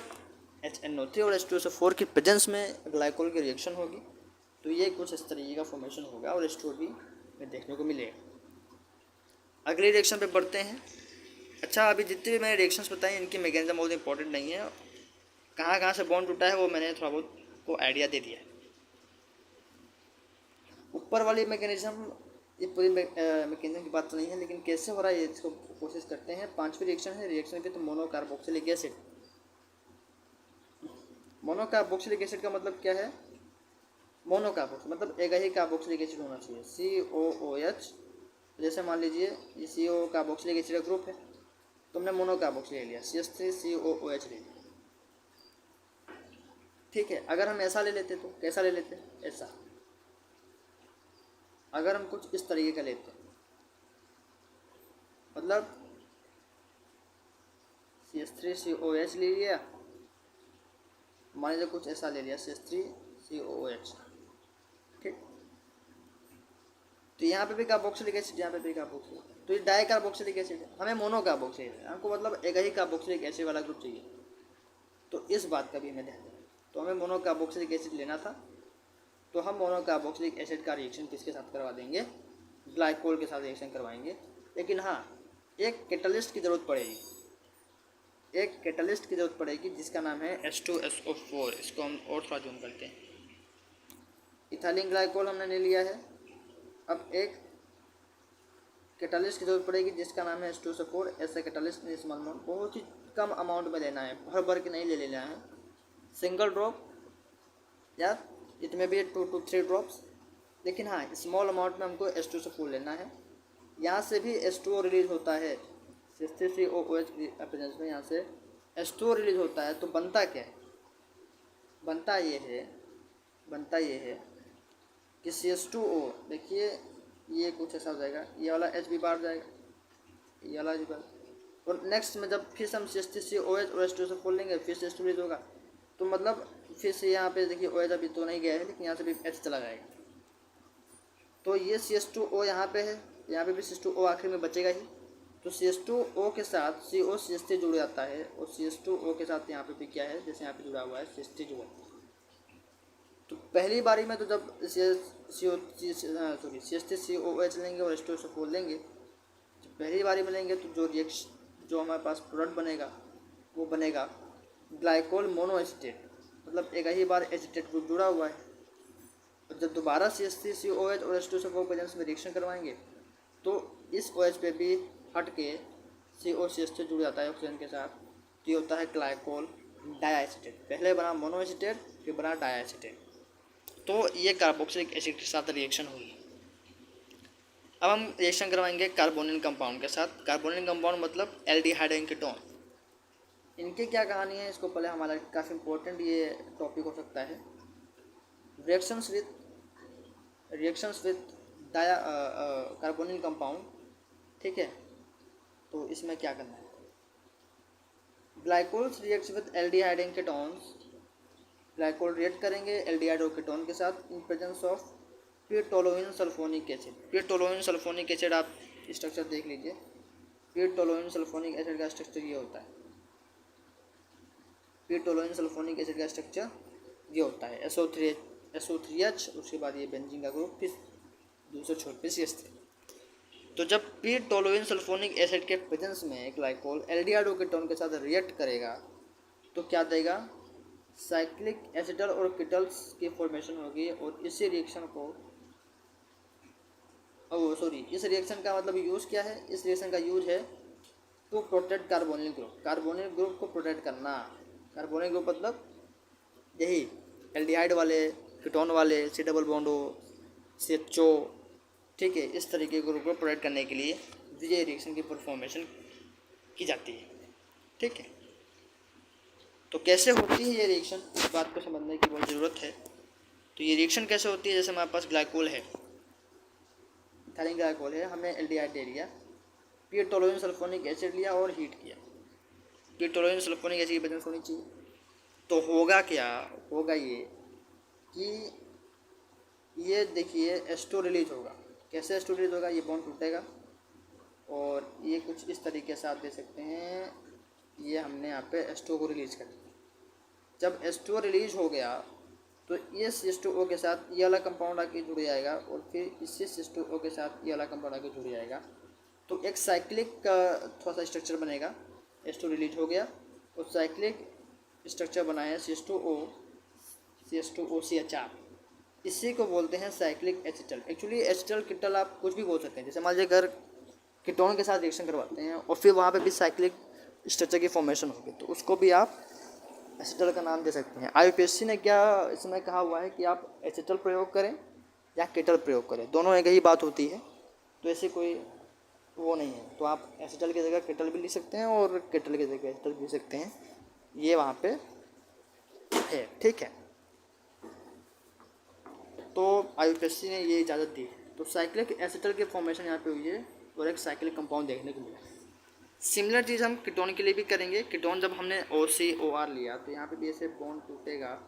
HNO3 और H2SO4 की प्रेजेंस में ग्लाइकोल की रिएक्शन होगी, तो ये कुछ इस तरीके का फॉर्मेशन होगा और H2O भी में देखने को मिलेगा। अगले रिएक्शन पे बढ़ते हैं। अच्छा, अभी जितने भी मैंने रिएक्शंस बताए इनकी मैकेनिज्म बहुत इंपॉर्टेंट नहीं है, कहाँ कहाँ से बॉन्ड टूटा है वो मैंने थोड़ा बहुत को आइडिया दे दिया। ऊपर वाली मैकेनिज्म, ये पूरी मैकेनिज्म की बात तो नहीं है, लेकिन कैसे हो रहा है ये इसको कोशिश करते हैं। 5वीं रिएक्शन है reaction with monocarboxylic acid. Monocarboxylic acid का मतलब क्या है, मोनोकार्बोक्स मतलब एक ही कार्बोक्सिलिक एसिड होना चाहिए, COOH। जैसे मान लीजिए ये CO कार्बोक्सिलिक एसिड का ग्रुप है, तुमने मोनोकार्बोक्सिल ले लिया, CH3COOH ले लिया, ठीक है। अगर हम ऐसा ले लेते तो कैसा ले लेते, ऐसा। अगर हम कुछ इस तरीके का लेते, मतलब CH3COH ले लिया, मान लीजिए कुछ ऐसा ले लिया CH3COOH, ठीक। तो यहाँ पे भी कार्बोक्सिलिक एसिड, यहाँ पे भी कार्बोक्सिलिक, तो ये डाई कार्बोक्सिलिक एसिड है, हमें मोनोकार्बोक्सिलिक है, हमको मतलब एक ही कार्बोक्सिलिक एसिड वाला ग्रुप चाहिए। तो इस बात का भी हमें ध्यान देना, तो हमें मोनोकार्बोक्सिलिक एसिड लेना था, तो हम मोनोकार्बोक्सिलिक एसिड का रिएक्शन किसके साथ करवा देंगे, ग्लाइकोल के साथ रिएक्शन करवाएंगे। लेकिन हाँ, एक कैटलिस्ट की ज़रूरत पड़ेगी, जिसका नाम है H2SO4। इसको हम और थोड़ा जूम करते हैं। इथाइलिन ग्लाइकोल हमने ले लिया है, अब एक कैटलिस्ट की जरूरत पड़ेगी जिसका नाम है H2SO4। ऐसे कैटलिस्ट में स्मॉल अमाउंट, बहुत ही कम अमाउंट में लेना है, भर भर के नहीं ले लेना है, सिंगल ड्रॉप या इसमें भी 2 to 3 ड्रॉप्स। लेकिन हाँ, स्मॉल अमाउंट में हमको H2SO4 लेना है। यहाँ से भी H2O रिलीज होता है, CH3COOH की प्रेजेंस में यहाँ से H2O रिलीज होता है। तो बनता क्या है? बनता ये है कि CH2O, देखिए ये कुछ ऐसा हो जाएगा, ये वाला H भी बाहर जाएगा, ये वाला H बाहर, और नेक्स्ट में जब फिर हम CH3COH और H2O से खोल लेंगे फिर से H2 रिलीज होगा। तो मतलब फिर से यहाँ पे देखिए OH अभी तो नहीं गया है, लेकिन यहाँ से भी H चला जाएगा। तो ये CH2O यहाँ पे है, यहाँ पे भी CH2O आखिर में बचेगा ही। तो CH2O के साथ CO CH3 जुड़ जाता है, और CH2O के साथ यहाँ पे भी क्या है, जैसे यहाँ पे जुड़ा हुआ है CH3 जुड़ा। तो पहली बारी में तो जब CH3COOH लेंगे और H2O से खोल लेंगे, पहली बारी में लेंगे तो जो हमारे पास प्रोडक्ट बनेगा वो बनेगा ग्लाइकोल मोनोएसिटेट, मतलब एक ही बार एसिटेट ग्रुप जुड़ा हुआ है। और जब दोबारा CH3COOH और H2O से वो प्रेजेंस में रिएक्शन करवाएंगे तो इस OH पे भी हट के COCH3 जुड़ जाता है ऑक्सीजन के साथ, तो ये होता है ग्लाइकोल डाइएसिटेट। पहले बना मोनोएसिटेट, फिर बना डाइएसिटेट। तो ये कार्बोक्सिलिक एसिड के साथ रिएक्शन हुई। अब हम रिएक्शन करवाएंगे कार्बोनिल कंपाउंड के साथ। कार्बोनिल कंपाउंड मतलब एल्डिहाइड एंड कीटोन। इनकी क्या कहानी है, इसको पहले हमारा काफ़ी इंपॉर्टेंट ये टॉपिक हो सकता है। रिएक्शंस विथ कार्बोनिल कंपाउंड, ठीक है। तो इसमें क्या करना है, glycols reacts with aldehyde and ketones. Glycol react करेंगे एल्डिहाइड और कीटोन के साथ इन प्रेजेंस ऑफ फिर टोलुइन सल्फोनिक एसिड। फिर टोलुइन सल्फोनिक एसिड, आप स्ट्रक्चर देख लीजिए। फिर टोलुइन सल्फोनिक एसिड का स्ट्रक्चर ये होता है, फिर टोलुइन सल्फोनिक एसिड का स्ट्रक्चर ये होता है SO3H, उसके बाद ये बेंजीन का ग्रुप, फिर दूसरे छोर पे CH3। तो जब फिर टोलुइन सल्फोनिक एसिड के प्रेजेंस में ग्लाइकोल एल्डिहाइड और कीटोन के साथ रिएक्ट करेगा तो क्या देगा, साइक्लिक एसिटल और कीटल्स की फॉर्मेशन होगी। और इसी रिएक्शन को इस रिएक्शन का मतलब यूज़ क्या है, इस रिएक्शन का यूज है to protect carbonyl group. Carbonyl group को प्रोटेक्ट करना। कार्बोनिल ग्रुप मतलब यही एल्डिहाइड वाले, कीटोन वाले, C डबल बॉन्ड हो, CHO, ठीक है। इस तरीके के ग्रुप को प्रोटेक्ट करने के लिए ये रिएक्शन की फॉर्मेशन की जाती है, ठीक है। तो कैसे होती है ये रिएक्शन, इस बात को समझने की बहुत ज़रूरत है। तो ये रिएक्शन कैसे होती है, जैसे हमारे पास ग्लाइकोल है, इथाइलिन ग्लाइकोल है, हमने एल्डिहाइड ले लिया, फिर टोलुइन सल्फोनिक एसिड लिया और हीट किया। फिर टोलुइन सल्फोनिक एसिड की प्रेजेंस होनी चाहिए। तो होगा क्या, होगा ये कि ये देखिए H2 रिलीज होगा। कैसे H2 रिलीज होगा, ये बॉन्ड टूटेगा और ये कुछ इस तरीके से आप दे सकते हैं, ये हमने यहाँ पे H2 को रिलीज कर दिया। जब H2 रिलीज हो गया तो ये CH2O के साथ ये वाला कंपाउंड आके जुड़ जाएगा, और फिर इससे CH2O के साथ ये वाला कंपाउंड आके जुड़ जाएगा। तो एक साइक्लिक का थोड़ा सा स्ट्रक्चर बनेगा। H2 रिलीज हो गया और साइक्लिक स्ट्रक्चर बना है CH2OCHR। इसी को बोलते हैं साइक्लिक एसिटल। एक्चुअली एसिटल कीटल आप कुछ भी बोल सकते हैं। जैसे मान लीजिए अगर कीटोन के साथ रिएक्शन करवाते हैं और फिर वहाँ पे भी साइक्लिक स्ट्रक्चर की फॉर्मेशन होगी, तो उसको भी आप एसिटल का नाम दे सकते हैं। IUPAC ने क्या इसमें कहा हुआ है कि आप एसिटल प्रयोग करें या कीटल प्रयोग करें, दोनों एक ही बात होती है। तो ऐसे कोई वो नहीं है, तो आप एसिटल की जगह कीटल भी लिख सकते हैं और कीटल की जगह एसिटल भी लिख सकते हैं, ये वहाँ पे है, ठीक है। तो IUPAC ने ये इजाज़त दी। तो साइक्लिक एसिटल की फॉर्मेशन यहाँ पे हुई है और एक साइक्लिक कंपाउंड देखने को मिला। सिमिलर चीज़ हम कीटोन के लिए भी करेंगे। कीटोन जब हमने OCOR लिया तो यहाँ पे भी ऐसे बॉन्ड टूटेगा,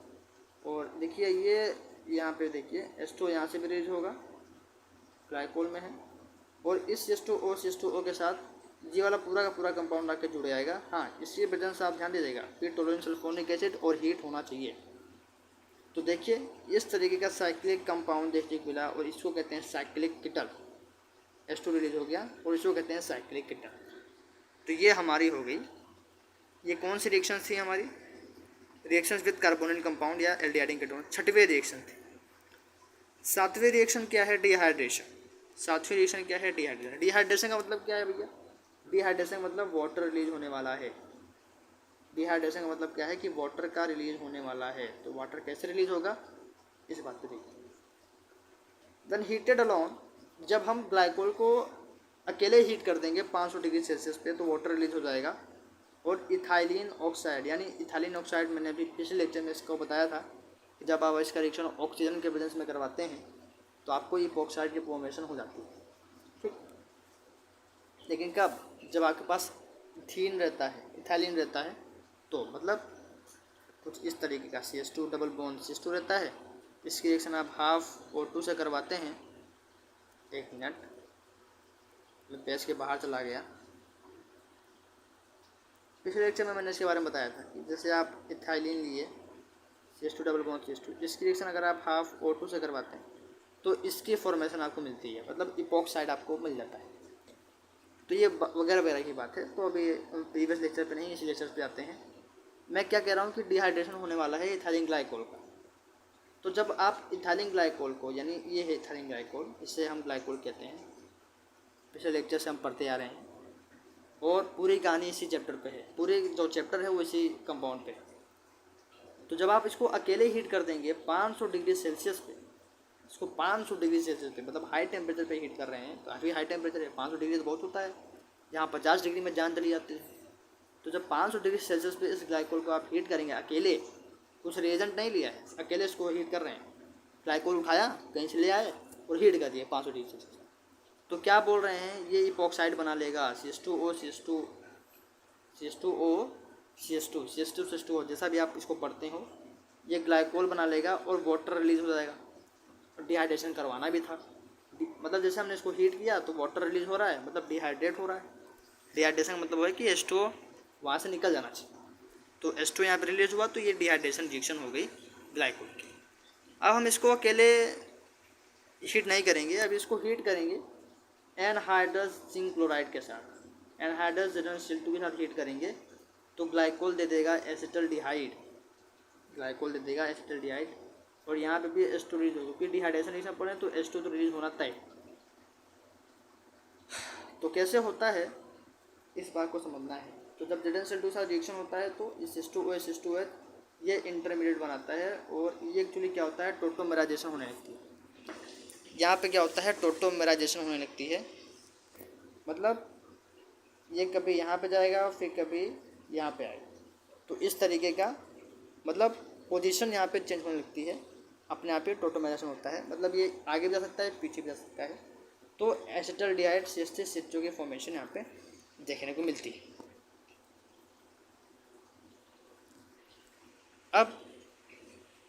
और देखिए ये यहाँ पे देखिए H2 यहाँ से भी रिलीज होगा, ग्लाइकोल में है, और इस CH2O के साथ ये वाला पूरा का पूरा कंपाउंड आके जुड़ जाएगा। हाँ, इसकी प्रेजेंस आप ध्यान दीजिएगा, फिर टोलुइन सल्फोनिक एसिड और हीट होना चाहिए। तो देखिए इस तरीके का साइक्लिक कंपाउंड देखने को मिला, और इसको कहते हैं साइक्लिक कीटल। H2 रिलीज हो गया और इसको कहते हैं साइक्लिक कीटल। तो ये हमारी हो गई। ये कौन सी रिएक्शन थी हमारी, रिएक्शंस विद कार्बोनिल कंपाउंड या एल्डिहाइड कीटोन, छठवें रिएक्शन थी। सातवें रिएक्शन क्या है, डिहाइड्रेशन। सातवें रिएक्शन क्या है, डिहाइड्रेशन। डिहाइड्रेशन का मतलब क्या है भैया, डिहाइड्रेशन का मतलब वाटर रिलीज होने वाला है। डिहाइड्रेशन का मतलब क्या है कि वाटर का रिलीज होने वाला है। तो वाटर कैसे रिलीज होगा, इस बात पे देखिए। देन हीटेड अलोन, जब हम ग्लाइकोल को अकेले हीट कर देंगे 500 डिग्री सेल्सियस पे तो वाटर रिलीज हो जाएगा। और इथाइलिन ऑक्साइड, यानी इथाइलिन ऑक्साइड मैंने अभी पिछले लेक्चर में इसको बताया था कि जब आप इसका रिएक्शन ऑक्सीजन के प्रेजेंस में करवाते हैं तो आपको इपॉक्साइड की फॉर्मेशन हो जाती है। ठीक, लेकिन कब, जब आपके पास इथीन रहता है, इथाइलिन रहता है, तो मतलब कुछ इस तरीके का CH2 डबल बॉन्ड CH2 रहता है। इसकी रिएक्शन आप हाफ O2 से करवाते हैं। एक मिनट, पेज के बाहर चला गया। पिछले लेक्चर में मैंने इसके बारे में बताया था कि जैसे आप इथाइलिन लिए CH2 डबल बॉन्ड CH2, इसकी रिएक्शन अगर आप हाफ O2 से करवाते हैं तो इसकी फॉर्मेशन आपको मिलती है, मतलब इपॉक्साइड आपको मिल जाता है। तो ये वगैरह वगैरह की बात है, तो अभी प्रीवियस लेक्चर पे नहीं, इसी लेक्चर पे आते हैं। मैं क्या कह रहा हूँ कि डिहाइड्रेशन होने वाला है इथाइलिन ग्लाइकोल का। तो जब आप इथाइलिन ग्लाइकोल को, यानी ये है इथाइलिन ग्लाइकोल, इसे हम ग्लाइकोल कहते हैं, पिछले लेक्चर से हम पढ़ते आ रहे हैं और पूरी कहानी इसी चैप्टर पे है, पूरे जो चैप्टर है वो इसी कंपाउंड पे है। तो जब आप इसको अकेले हीट कर देंगे 500 डिग्री सेल्सियस पे, इसको 500 डिग्री सेल्सियस पे मतलब हाई टेम्परेचर पे हीट कर रहे हैं, काफ़ी हाई टेम्परेचर है, 500 डिग्री तो बहुत होता है, जहाँ 50 डिग्री में जान चली जाती है। तो जब 500 डिग्री सेल्सियस पे इस ग्लाइकोल को आप हीट करेंगे अकेले, कुछ रिएजेंट नहीं लिया है, अकेले इसको हीट कर रहे हैं, ग्लाइकोल उठाया कहीं से ले आए और हीट कर दिए 500 डिग्री सेल्सियस। तो क्या बोल रहे हैं, ये इपॉक्साइड बना लेगा CH2O CH2 CH2O CH2 CH2 CH2O, जैसा भी आप इसको पढ़ते हो, ये ग्लाइकोल बना लेगा और वाटर रिलीज हो जाएगा। और डिहाइड्रेशन करवाना भी था, मतलब जैसे हमने इसको हीट किया तो वाटर रिलीज हो रहा है, मतलब डिहाइड्रेट हो रहा है। डिहाइड्रेशन मतलब है कि H2O वहाँ से निकल जाना चाहिए, तो H2 यहाँ पर रिलीज हुआ, तो ये डिहाइड्रेशन रिएक्शन हो गई ग्लाइकोल की। अब हम इसको अकेले हीट नहीं करेंगे, अब इसको हीट करेंगे एनहाइड्रस जिंक क्लोराइड के साथ, एनहाइड्रस Zn2 के साथ हीट करेंगे तो ग्लाइकोल दे देगा एसिटल्डिहाइड, ग्लाइकोल दे देगा एसिटल्डिहाइड। और यहाँ पे भी H2 रिलीज होगा, क्योंकि डिहाइड्रेशन रिएक्शन पढ़े तो H2 तो रिलीज होना तय। तो कैसे होता है इस बात को समझना है। तो जब Zn2 के साथ रिएक्शन होता है तो इस H2OH H2OH ये इंटरमीडिएट बनाता है, और ये एक्चुअली क्या होता है, टोटोमेराइजेशन होने लगती है। यहाँ पे क्या होता है, टोटोमेराइजेशन होने लगती है, मतलब ये कभी यहाँ पे जाएगा फिर कभी यहाँ पे आएगा, तो इस तरीके का मतलब पोजीशन यहाँ पे चेंज होने लगती है, अपने आप ही टोटोमेराइजेशन होता है, मतलब ये आगे भी जा सकता है पीछे भी जा सकता है। तो एसिटल्डिहाइड CH3 CH2 की फॉर्मेशन यहाँ पे देखने को मिलती है। अब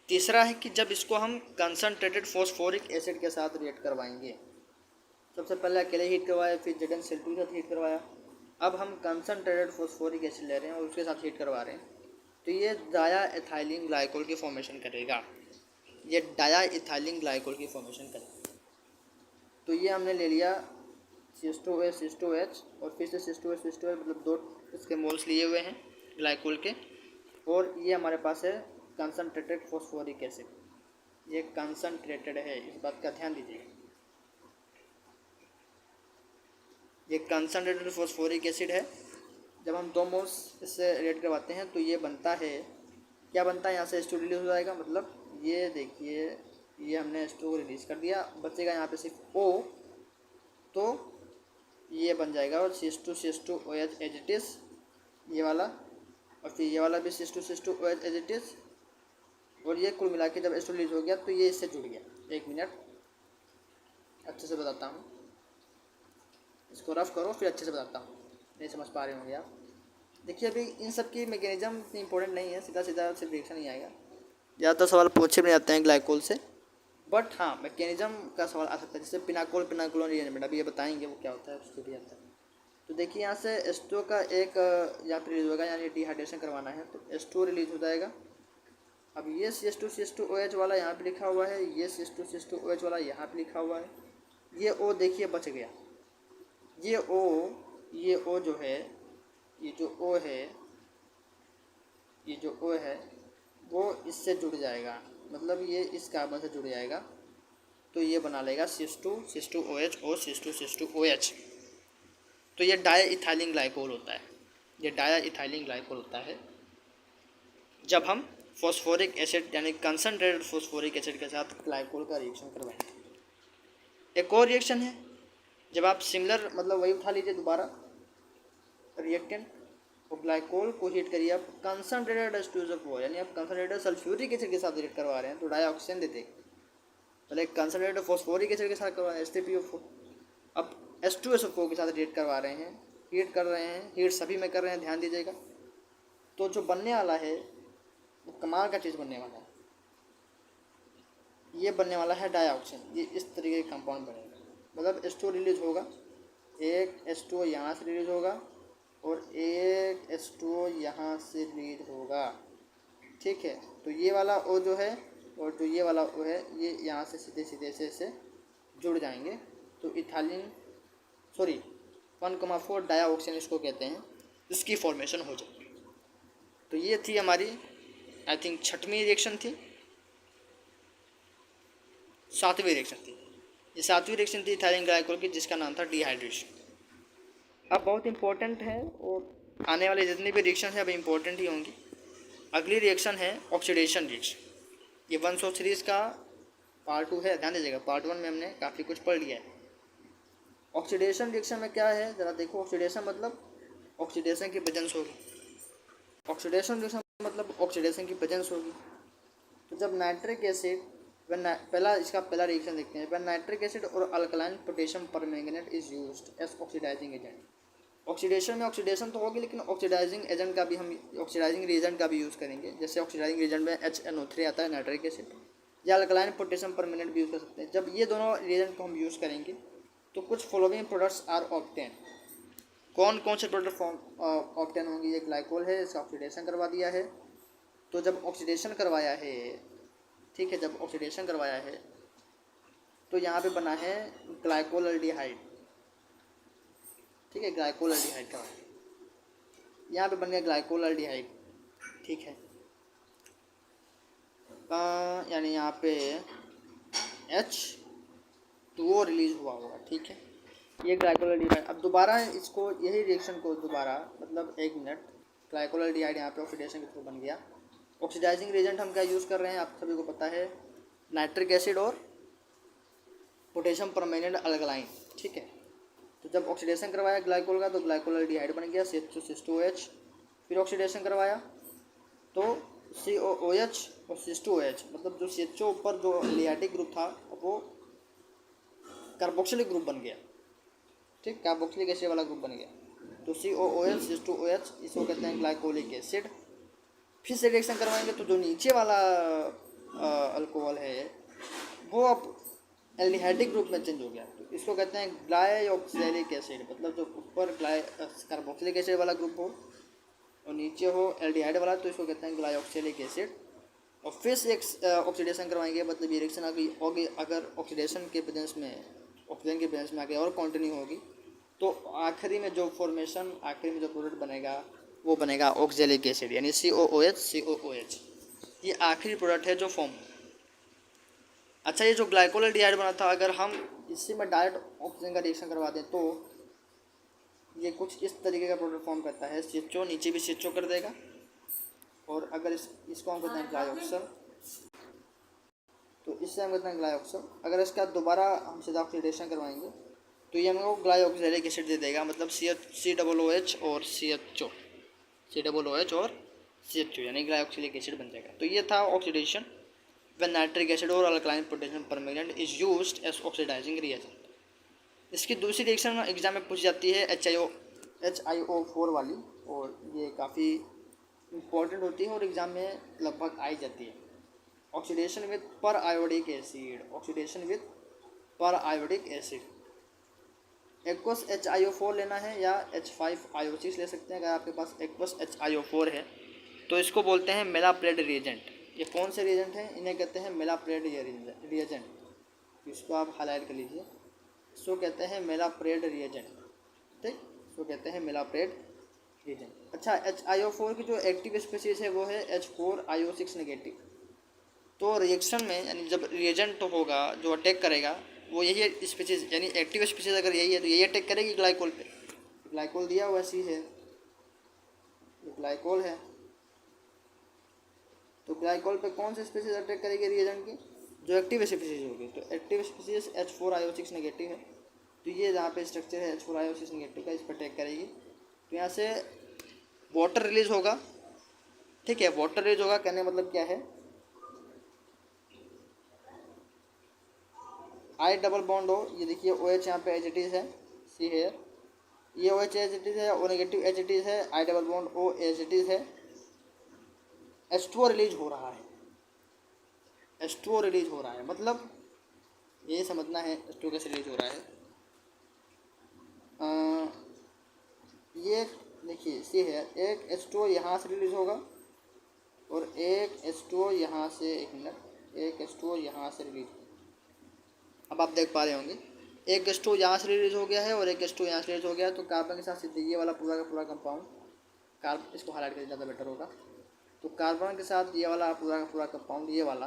तीसरा है कि जब इसको हम कंसनट्रेटेड फॉस्फोरिक एसिड के साथ रिएक्ट करवाएंगे, सबसे पहले अकेले हीट करवाया, फिर Zn2 के साथ हीट करवाया, अब हम कंसनट्रेटेड फॉस्फोरिक एसिड ले रहे हैं और उसके साथ हीट करवा रहे हैं, तो ये डाया इथाइलिन ग्लाइकोल की फॉर्मेशन करेगा, ये डाया इथाइलिन ग्लाइकोल की फॉर्मेशन करेगा। तो ये हमने ले लिया CH2OH CH2OH और फिर से CH2OH CH2OH, मतलब 2 इसके मोल्स लिए हुए हैं ग्लाइकोल के, और ये हमारे पास है कंसनट्रेटेड फॉस्फोरिक एसिड, ये कंसनट्रेटेड है, इस बात का ध्यान दीजिएगा। ये कंसनट्रेटेड फॉस्फोरिक एसिड है। जब हम 2 मोल्स इससे रिएक्ट करवाते हैं तो ये बनता है, क्या बनता है, यहाँ से H2 रिलीज हो जाएगा, मतलब ये देखिए ये हमने H2 को रिलीज़ कर दिया, बचेगा यहाँ पे सिर्फ O, तो ये बन जाएगा और CH2OH एज इट इज़ ये वाला, और फिर ये वाला भी CH2OH एज इट इज़, और ये कुल मिला के जब H2 रिलीज हो गया तो ये इससे जुड़ गया। एक मिनट अच्छे से बताता हूँ, इसको रफ करो फिर अच्छे से बताता हूँ, नहीं समझ पा रहे होंगे आप। देखिए अभी इन सब की मैकेनिज्म इतनी इंपॉर्टेंट नहीं है, सीधा सीधा सिर्फ रिएक्शन ही आएगा, ज़्यादातर सवाल पूछे भी जाते हैं ग्लाइकोल से, बट हाँ मैकेनिज्म का सवाल आ सकता है, जैसे पिनाकोल पिनाकोलोन रिएरेंजमेंट, अभी ये बताएंगे वो क्या होता है, उससे भी आता है। तो देखिए यहाँ से H2 का एक यहाँ पर रिलीज होगा, यानी डिहाइड्रेशन करवाना है तो H2 रिलीज हो जाएगा। अब ये CH2OH वाला यहाँ पे लिखा हुआ है, ये CH2OH वाला यहाँ पे लिखा हुआ है, ये O देखिए बच गया, ये O जो है, ये जो O है, ये जो O है वो इससे जुड़ जाएगा, मतलब ये इस कार्बन से जुड़ जाएगा, तो ये बना लेगा CH2OH और CH2OH। तो ये डाया इथाइलिन ग्लाइकोल होता है, ये डाया इथाइलिन ग्लाइकोल होता है जब हम फॉस्फोरिक एसिड यानी कंसनट्रेटेड फॉस्फोरिक एसिड के साथ ग्लाइकोल का रिएक्शन करवाएंगे। एक और रिएक्शन है जब आप सिमिलर मतलब वही उठा लीजिए दोबारा रिएक्टेंट और ग्लाइकोल को हीट करिए आप कंसनट्रेटेड H2SO4, यानी आप कंसनट्रेटेड सल्फ्यूरिक एसिड के साथ रिएक्ट करवा रहे हैं तो डाइऑक्सीजन देते हैं। पहले कंसनट्रेटेड फॉस्फोरिक एसिड के साथ करवा रहे हैं H3PO4, अब H2SO4 के साथ रिएक्ट करवा रहे हैं, हीट कर रहे हैं, हीट सभी में कर रहे हैं, ध्यान दीजिएगा। तो जो बनने वाला है वो कमाल का चीज़ बनने वाला है, ये बनने वाला है डाइऑक्सीजन। ये इस तरीके का कंपाउंड बनेगा, मतलब H2 रिलीज होगा, एक H2 यहाँ से रिलीज होगा और एक H2 यहाँ से रिलीज होगा, ठीक है। तो ये वाला O जो है और जो ये वाला O है ये यहाँ से सीधे सीधे से जुड़ जाएंगे तो इथालीन 1,4 डाइऑक्सीजन इसको कहते हैं, इसकी फॉर्मेशन हो जाएगी। तो ये थी हमारी आई थिंक 6वीं रिएक्शन थी, 7वीं रिएक्शन थी। ये 7वीं रिएक्शन थी इथाइलिन ग्लाइकोल की, जिसका नाम था डिहाइड्रेशन। अब बहुत इंपॉर्टेंट है और आने वाले जितनी भी रिएक्शन है अब इंपॉर्टेंट ही होंगी। अगली रिएक्शन है ऑक्सीडेशन रिएक्शन। ये 100 सीरीज़ का पार्ट 2 है, ध्यान दीजिएगा। पार्ट 1 में हमने काफ़ी कुछ पढ़ लिया है। ऑक्सीडेशन रिएक्शन में क्या है ज़रा देखो। ऑक्सीडेशन मतलब ऑक्सीडेशन की प्रेजेंस होगी। ऑक्सीडेशन रिएक्शन मतलब ऑक्सीडेशन की प्रेजेंस होगी। तो जब नाइट्रिक एसिड पहला रिएक्शन देखते हैं। व्हेन नाइट्रिक एसिड और alkaline potassium permanganate is used as oxidising agent. Oxidation में ऑक्सीडेशन तो होगी, लेकिन ऑक्सीडाइजिंग एजेंट का भी हम ऑक्सीडाइजिंग रिएजेंट का भी यूज़ करेंगे। जैसे ऑक्सीडाइजिंग रिएजेंट में HNO3 आता है, नाइट्रिक एसिड, या अल्कलाइन पोटेशियम परमैंगनेट भी यूज़ कर सकते हैं। जब ये दोनों रिएजेंट को हम यूज़ करेंगे तो कुछ फॉलोइंग प्रोडक्ट्स आर ऑब्टेन। कौन कौन से प्रोडक्ट ऑब्टेन होंगे? ये ग्लाइकोल है, इसका ऑक्सीडेशन करवा दिया है। तो जब ऑक्सीडेशन करवाया है, ठीक है, जब ऑक्सीडेशन करवाया है तो यहाँ पे बना है ग्लाइकोल्डिहाइड, ठीक है, ग्लाइकोल्डिहाइड का यहाँ पे बन गया ग्लाइकोल्डिहाइड, ठीक है। यानी यहाँ पे H2O रिलीज हुआ होगा, ठीक है। ये ग्लाइकोल्डिहाइड अब दोबारा इसको यही रिएक्शन को दोबारा मतलब 1 मिनट, ग्लाइकोल्डिहाइड यहाँ पे ऑक्सीडेशन के थ्रू बन गया। ऑक्सीडाइजिंग रिएजेंट हम क्या यूज़ कर रहे हैं आप सभी को पता है, नाइट्रिक एसिड और पोटेशियम परमैंगनेट अल्कलाइन, ठीक है। तो जब ऑक्सीडेशन करवाया ग्लाइकोल का तो ग्लाइकोल्डिहाइड बन गया CH2OH। फिर ऑक्सीडेशन करवाया तो COOH और CH2OH, मतलब जो CHO ऊपर जो एलियाटिक ग्रुप था वो कार्बोक्सिलिक ग्रुप बन गया, ठीक, कार्बोक्सिलिक एसिड वाला ग्रुप बन गया। तो COOH CH2OH इसको कहते हैं ग्लाइकोलिक एसिड। फिर से रिएक्शन करवाएंगे तो जो नीचे वाला अल्कोहल है वो अब एल्डिहाइडिक ग्रुप में चेंज हो गया, तो इसको कहते हैं ग्लाइऑक्सैलिक एसिड। मतलब जो ऊपर कार्बोक्सिलिक एसिड वाला ग्रुप हो और नीचे हो एल्डिहाइड वाला, तो इसको कहते हैं ग्लाइऑक्सैलिक एसिड। और फिर से एक ऑक्सीडेशन करवाएंगे, मतलब ये रिएक्शन होगी अगर ऑक्सीडेशन के प्रेजेंस में, ऑक्सीजन के प्रेजेंस में आगे और कंटिन्यू होगी तो आखिरी में जो फॉर्मेशन, आखिरी में जो प्रोडक्ट बनेगा वो बनेगा ऑक्सैलिक एसिड, यानी COOH। ये आखिरी प्रोडक्ट है जो फॉर्म। अच्छा, ये जो ग्लाइकोल्डिहाइड बना था, अगर हम इसी में डायरेक्ट ऑक्सीजन का रिएक्शन करवा दें तो ये कुछ इस तरीके का प्रोडक्ट फॉर्म करता है। CHO नीचे भी CHO कर देगा, और अगर इसको हम कहते हैं ग्लाइऑक्सल, तो इससे हम कहते हैं ग्लाइऑक्सल। अगर इसका दोबारा हम सीधा ऑक्सीडेशन करवाएंगे तो ये हमको ग्लाइऑक्सैलिक एसिड दे देगा, मतलब COOH और CHO यानी ग्लाइऑक्सैलिक एसिड बन जाएगा। तो ये था ऑक्सीडेशन व्हेन नाइट्रिक एसिड और alkaline potassium permanganate is used as oxidising reagent. इसकी दूसरी रिएक्शन एग्जाम में पूछ जाती है HiO4 वाली, और ये काफ़ी इम्पॉर्टेंट होती है और एग्ज़ाम में लगभग आई जाती है। ऑक्सीडेशन विद पर आयोडिक एसिड, ऑक्सीडेशन विद पर आयोडिक एसिड। एक्वस HiO4 लेना है या H5IO6 ले सकते हैं। अगर आपके पास एक्वस HiO4 है तो इसको बोलते हैं मेलाप्रेड रिएजेंट। ये कौन से रिएजेंट हैं? इन्हें कहते हैं मेलाप्रेड रिएजेंट। इसको आप हाईलाइट कर लीजिए, इसको कहते हैं मेलाप्रेड रिएजेंट, ठीक, इसको कहते हैं मेलाप्रेड रिएजेंट। अच्छा, HiO4 की जो एक्टिव स्पीशीज है वो है H4IO6 नेगेटिव। तो रिएक्शन में यानी जब रिएजेंट तो होगा जो अटैक करेगा वो यही स्पीशीज, यानी एक्टिव स्पीशीज अगर यही है तो यही अटैक करेगी ग्लाइकोल पे। ग्लाइकोल दिया हुआ सी है, ग्लाइकोल है, तो ग्लाइकोल पे कौन सी स्पीशीज अटैक करेगी रिएजेंट की? जो एक्टिव स्पीशीज होगी। तो एक्टिव स्पीशीज H4IO6 नेगेटिव है, तो ये जहाँ पे स्ट्रक्चर है H4 आयोसिस नेगेटिव का, इस पर अटैक करेगी तो यहाँ से वाटर रिलीज होगा। ठीक है, वाटर रिलीज होगा कहने का मतलब क्या है, आई डबल बॉन्ड हो, ये देखिए ओ एच यहाँ पे एच इट इज़ है, सी हेयर, ये O H H it is है, O negative H it is है, I double bond O H it is है, H2O रिलीज हो रहा है, H2O रिलीज हो रहा है, मतलब ये समझना है H2O कैसे रिलीज हो रहा है। ये देखिए सी है, एक H2O यहाँ से रिलीज होगा और एक H2O यहाँ से, एक मिनट, एक H2O यहाँ से रिलीज होगा। अब आप देख पा रहे होंगे एक H2O यहाँ से रिलीज हो गया है और एक H2O यहाँ से रिलीज हो गया, तो कार्बन के साथ सीधे ये वाला पूरा का पूरा कंपाउंड, कार्बन इसको हाईलाइट करके ज़्यादा बेटर होगा, तो कार्बन के साथ ये वाला पूरा का पूरा कंपाउंड, ये वाला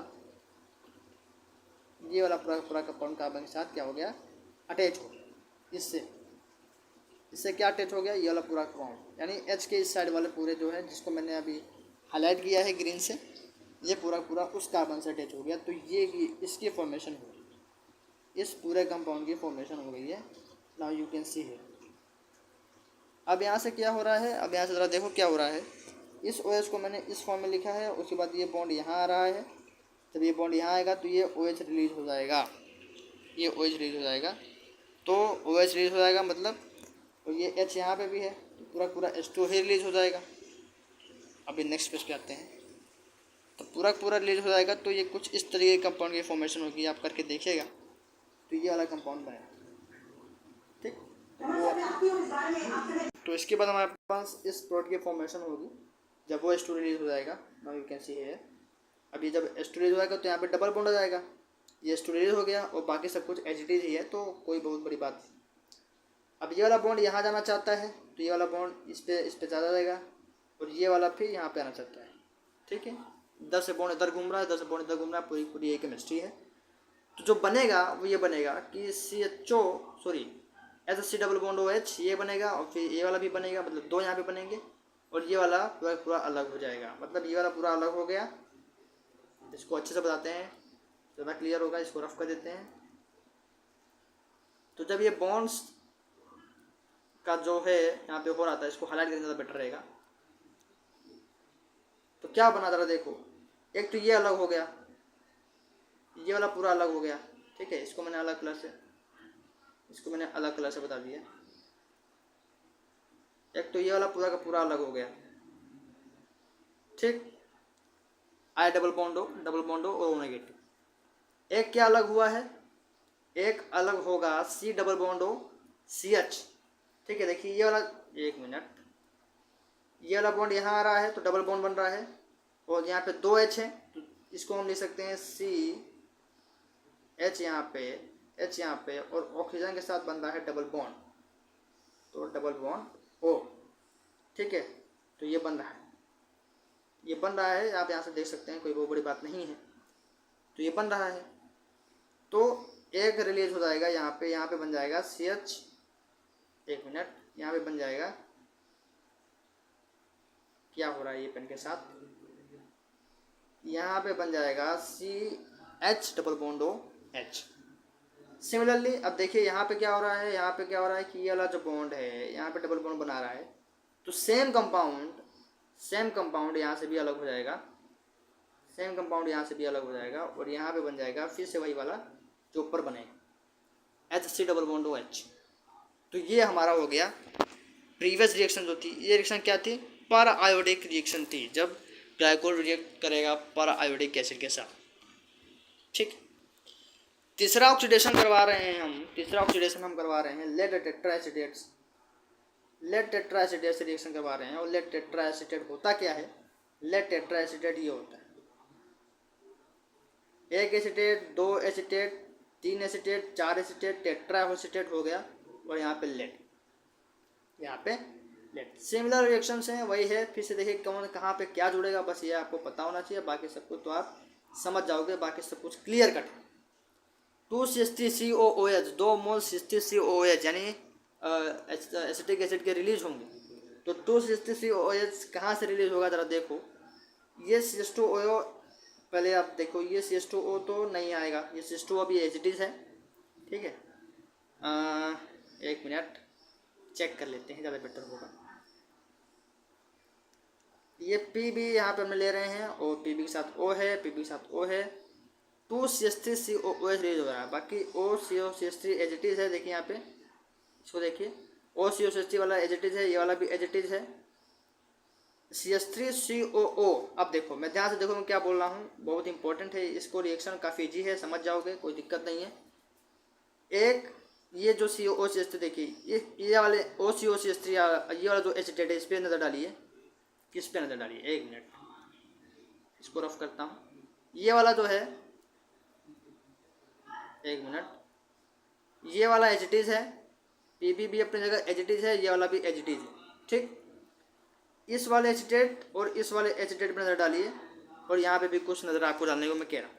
पूरा का पूरा कंपाउंड कार्बन के साथ क्या हो गया, अटैच हो गया। इससे क्या अटैच हो गया, ये वाला पूरा कंपाउंड, यानी H के इस साइड वाले पूरे जो है, जिसको मैंने अभी हाईलाइट किया है ग्रीन से, ये पूरा पूरा उस कार्बन से अटैच हो गया, तो ये इसकी फॉर्मेशन हो गई, इस पूरे कंपाउंड की फॉर्मेशन हो गई है। नाउ यू कैन सी है। अब यहाँ से क्या हो रहा है, अब यहाँ से ज़रा देखो क्या हो रहा है, इस OH को मैंने इस फॉर्म में लिखा है, उसके बाद ये बॉन्ड यहाँ आ रहा है, जब ये बॉन्ड यहाँ आएगा तो ये OH रिलीज हो जाएगा, ये OH रिलीज हो जाएगा, तो OH रिलीज हो जाएगा मतलब, तो ये H यहाँ पे भी है, तो पूरा पूरा H2O ही रिलीज हो जाएगा। अभी नेक्स्ट पेज पे आते हैं, तो पूरा पूरा रिलीज हो जाएगा, तो ये कुछ इस तरीके के कंपाउंड की फॉर्मेशन होगी, आप करके देखिएगा, तो ये वाला कंपाउंड बनेगा। ठीक, तो इसके बाद हमारे पास इस प्रोडक्ट की फॉर्मेशन होगी जब वो H2 रिलीज हो जाएगा। Now you can see here, अभी जब H2 रिलीज हो जाएगा तो यहाँ पे डबल बॉन्ड हो जाएगा, ये H2 रिलीज हो गया और बाकी सब कुछ एच ही है, तो कोई बहुत बड़ी बात नहीं। अब ये वाला बॉन्ड यहाँ जाना चाहता है, तो ये वाला बॉन्ड इस पे ज़्यादा जाएगा और ये वाला फिर यहाँ पे आना चाहता है। ठीक है, 10 से बॉन्ड इधर घूम रहा है, 10 से बॉन्ड इधर घूम रहा है, पूरी पूरी यही केमिस्ट्री है। तो जो बनेगा वो ये बनेगा कि ऐसा C डबल बॉन्ड OH ये बनेगा और फिर ये वाला भी बनेगा, मतलब दो यहाँ पे बनेंगे और ये वाला पूरा पूरा अलग हो जाएगा, मतलब ये वाला पूरा अलग हो गया। इसको अच्छे से बताते हैं, ज़्यादा क्लियर होगा, इसको रफ कर देते हैं। तो जब ये बॉन्ड्स का जो है यहाँ पे हो रहा था, इसको हाईलाइट करना ज़्यादा बेटर रहेगा। तो क्या बना जरा देखो, एक तो ये अलग हो गया, ये वाला पूरा अलग हो गया। ठीक है, इसको मैंने अलग कलर से बता दिया। एक तो ये वाला पूरा का पूरा अलग हो गया। ठीक, आई डबल बॉन्ड हो और O नेगेटिव। एक क्या अलग हुआ है, एक अलग होगा C डबल बॉन्ड हो CH। ठीक है, देखिए ये वाला, एक मिनट, ये वाला बॉन्ड यहाँ आ रहा है तो डबल बॉन्ड बन रहा है और यहाँ पे 2 H है, तो इसको हम लिख सकते हैं CH यहाँ पे और ऑक्सीजन के साथ बन रहा है डबल बॉन्ड, तो डबल बॉन्ड O। ठीक है, तो ये बन रहा है, आप यहाँ से देख सकते हैं, कोई बहुत बड़ी बात नहीं है। तो ये बन रहा है, तो एक रिलीज हो जाएगा यहाँ पे बन जाएगा CH, एक मिनट, यहाँ पे बन जाएगा, क्या हो रहा है ये पेन के साथ, यहाँ पे बन जाएगा CH double bond OH। Similarly अब देखिए यहाँ पे क्या हो रहा है, कि ये वाला जो बॉन्ड है यहाँ पे डबल बॉन्ड बना रहा है, तो सेम कंपाउंड यहाँ से भी अलग हो जाएगा, और यहाँ पे बन जाएगा फिर से वही वाला जो ऊपर बनेगा, HC डबल बॉन्ड OH। तो ये हमारा हो गया प्रीवियस रिएक्शन जो थी, ये रिएक्शन क्या थी, para आयोडिक रिएक्शन थी, जब ग्लाइकोल रिएक्ट करेगा para आयोडिक एसिड के साथ। ठीक, तीसरा ऑक्सीडेशन हम करवा रहे हैं लेड टेट्राएसिटेट से रिएक्शन करवा रहे हैं। और लेड टेट्राएसिटेट होता क्या है, लेड टेट्राएसिटेट ये होता है, 1 acetate, 2 acetate, 3 acetate, 4 acetate, tetraacetate हो गया, और यहाँ पे लेड, सिमिलर रिएक्शंस हैं, वही है। फिर से देखिए कहाँ पे क्या जुड़ेगा, बस ये आपको पता होना चाहिए, बाकी सब कुछ तो आप समझ जाओगे, बाकी सब कुछ क्लियर कट है। 260COOH, 2 मोल 60COOH यानी एसिटिक एसिड के रिलीज होंगे। तो 260COOH कहाँ से रिलीज होगा, ज़रा देखो, ये CH2O, पहले आप देखो, ये CH2O तो नहीं आएगा, ये CH2O अभी एसिडिक है। ठीक है, एक मिनट चेक कर लेते हैं, ज़्यादा बेटर होगा। ये पी बी यहाँ पे हम ले रहे हैं और पी बी के साथ ओ है, पी बी के साथ ओ है, 2CH3COOH रिलीज हो रहा है। बाकी OCO CH3 as it is है। देखिए यहाँ पे इसको देखिए, OCO CH3 वाला एज इट इज़ है, ये वाला भी एज इट इज़ है। CH3COO, अब देखो मैं ध्यान से देखो मैं क्या बोल रहा हूँ, बहुत इंपॉर्टेंट है, इसको रिएक्शन काफ़ी ईजी है, समझ जाओगे, कोई दिक्कत नहीं है। एक ये जो COOCH3 देखिए, ये वाले OCO CH3 ये वाला जो एसिटेट है, इस पर नज़र डालिए, किस पे नज़र डालिए, एक मिनट इसको रफ करता हूँ। ये वाला जो है, एक मिनट, ये वाला एजिटीज है, पीबी भी अपनी जगह एजिटीज है, ये वाला भी एजिटीज है, ठीक। इस वाले एजिटेट और इस वाले एजिटेट पर नज़र डालिए, और यहाँ पे भी कुछ नज़र आपको डालने को मैं कह रहा हूँ।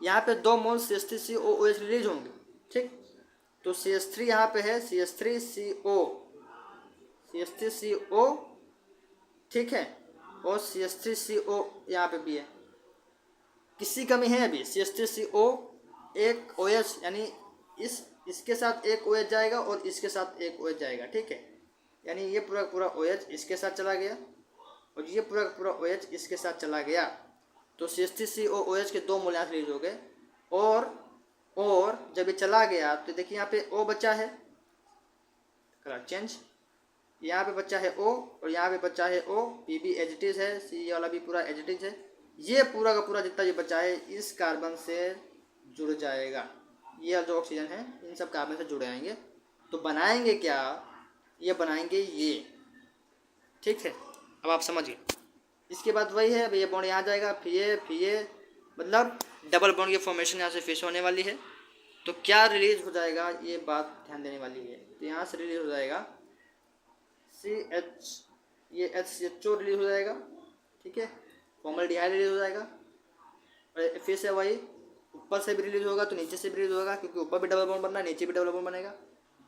यहाँ पे 2 मोल CH3COOH रिलीज होंगे, ठीक। तो CH3 यहाँ पे है, CH3CO, ठीक है, और CH3CO यहाँ पे भी है। किसी कमी है अभी, CH3CO एक OH, यानी इसके साथ एक OH जाएगा और इसके साथ एक OH जाएगा, ठीक है। यानी ये पूरा पूरा OH इसके साथ चला गया और ये पूरा पूरा OH इसके साथ चला गया, तो CH3COOH के 2 मोल यहाँ रिलीज हो गए। और जब ये चला गया तो देखिए यहाँ पे O बचा है, कलर चेंज, यहाँ पे बच्चा है O और यहाँ पे बच्चा है O, पी भी एजिटिज है, सी वाला भी पूरा एजिटिज है। ये पूरा का पूरा जितना ये बचा है इस कार्बन से जुड़ जाएगा, ये जो ऑक्सीजन है इन सब कार्बन से जुड़ जाएंगे। तो बनाएंगे क्या, ये बनाएंगे ये, ठीक है। अब आप समझिए, इसके बाद वही है, अब ये बॉन्ड यहाँ जाएगा, फिर ये मतलब डबल बॉन्ड की फॉर्मेशन यहाँ से फिश होने वाली है। तो क्या रिलीज हो जाएगा, ये बात ध्यान देने वाली है। तो यहाँ से रिलीज हो जाएगा CH, ये HCHO रिलीज हो जाएगा, ठीक है, फॉर्मल्डिहाइड रिलीज हो जाएगा। और फिर से वही, ऊपर से भी रिलीज होगा तो नीचे से भी रिलीज होगा, क्योंकि ऊपर भी डबल बॉन्ड बनना है, नीचे भी डबल बॉन्ड बनेगा,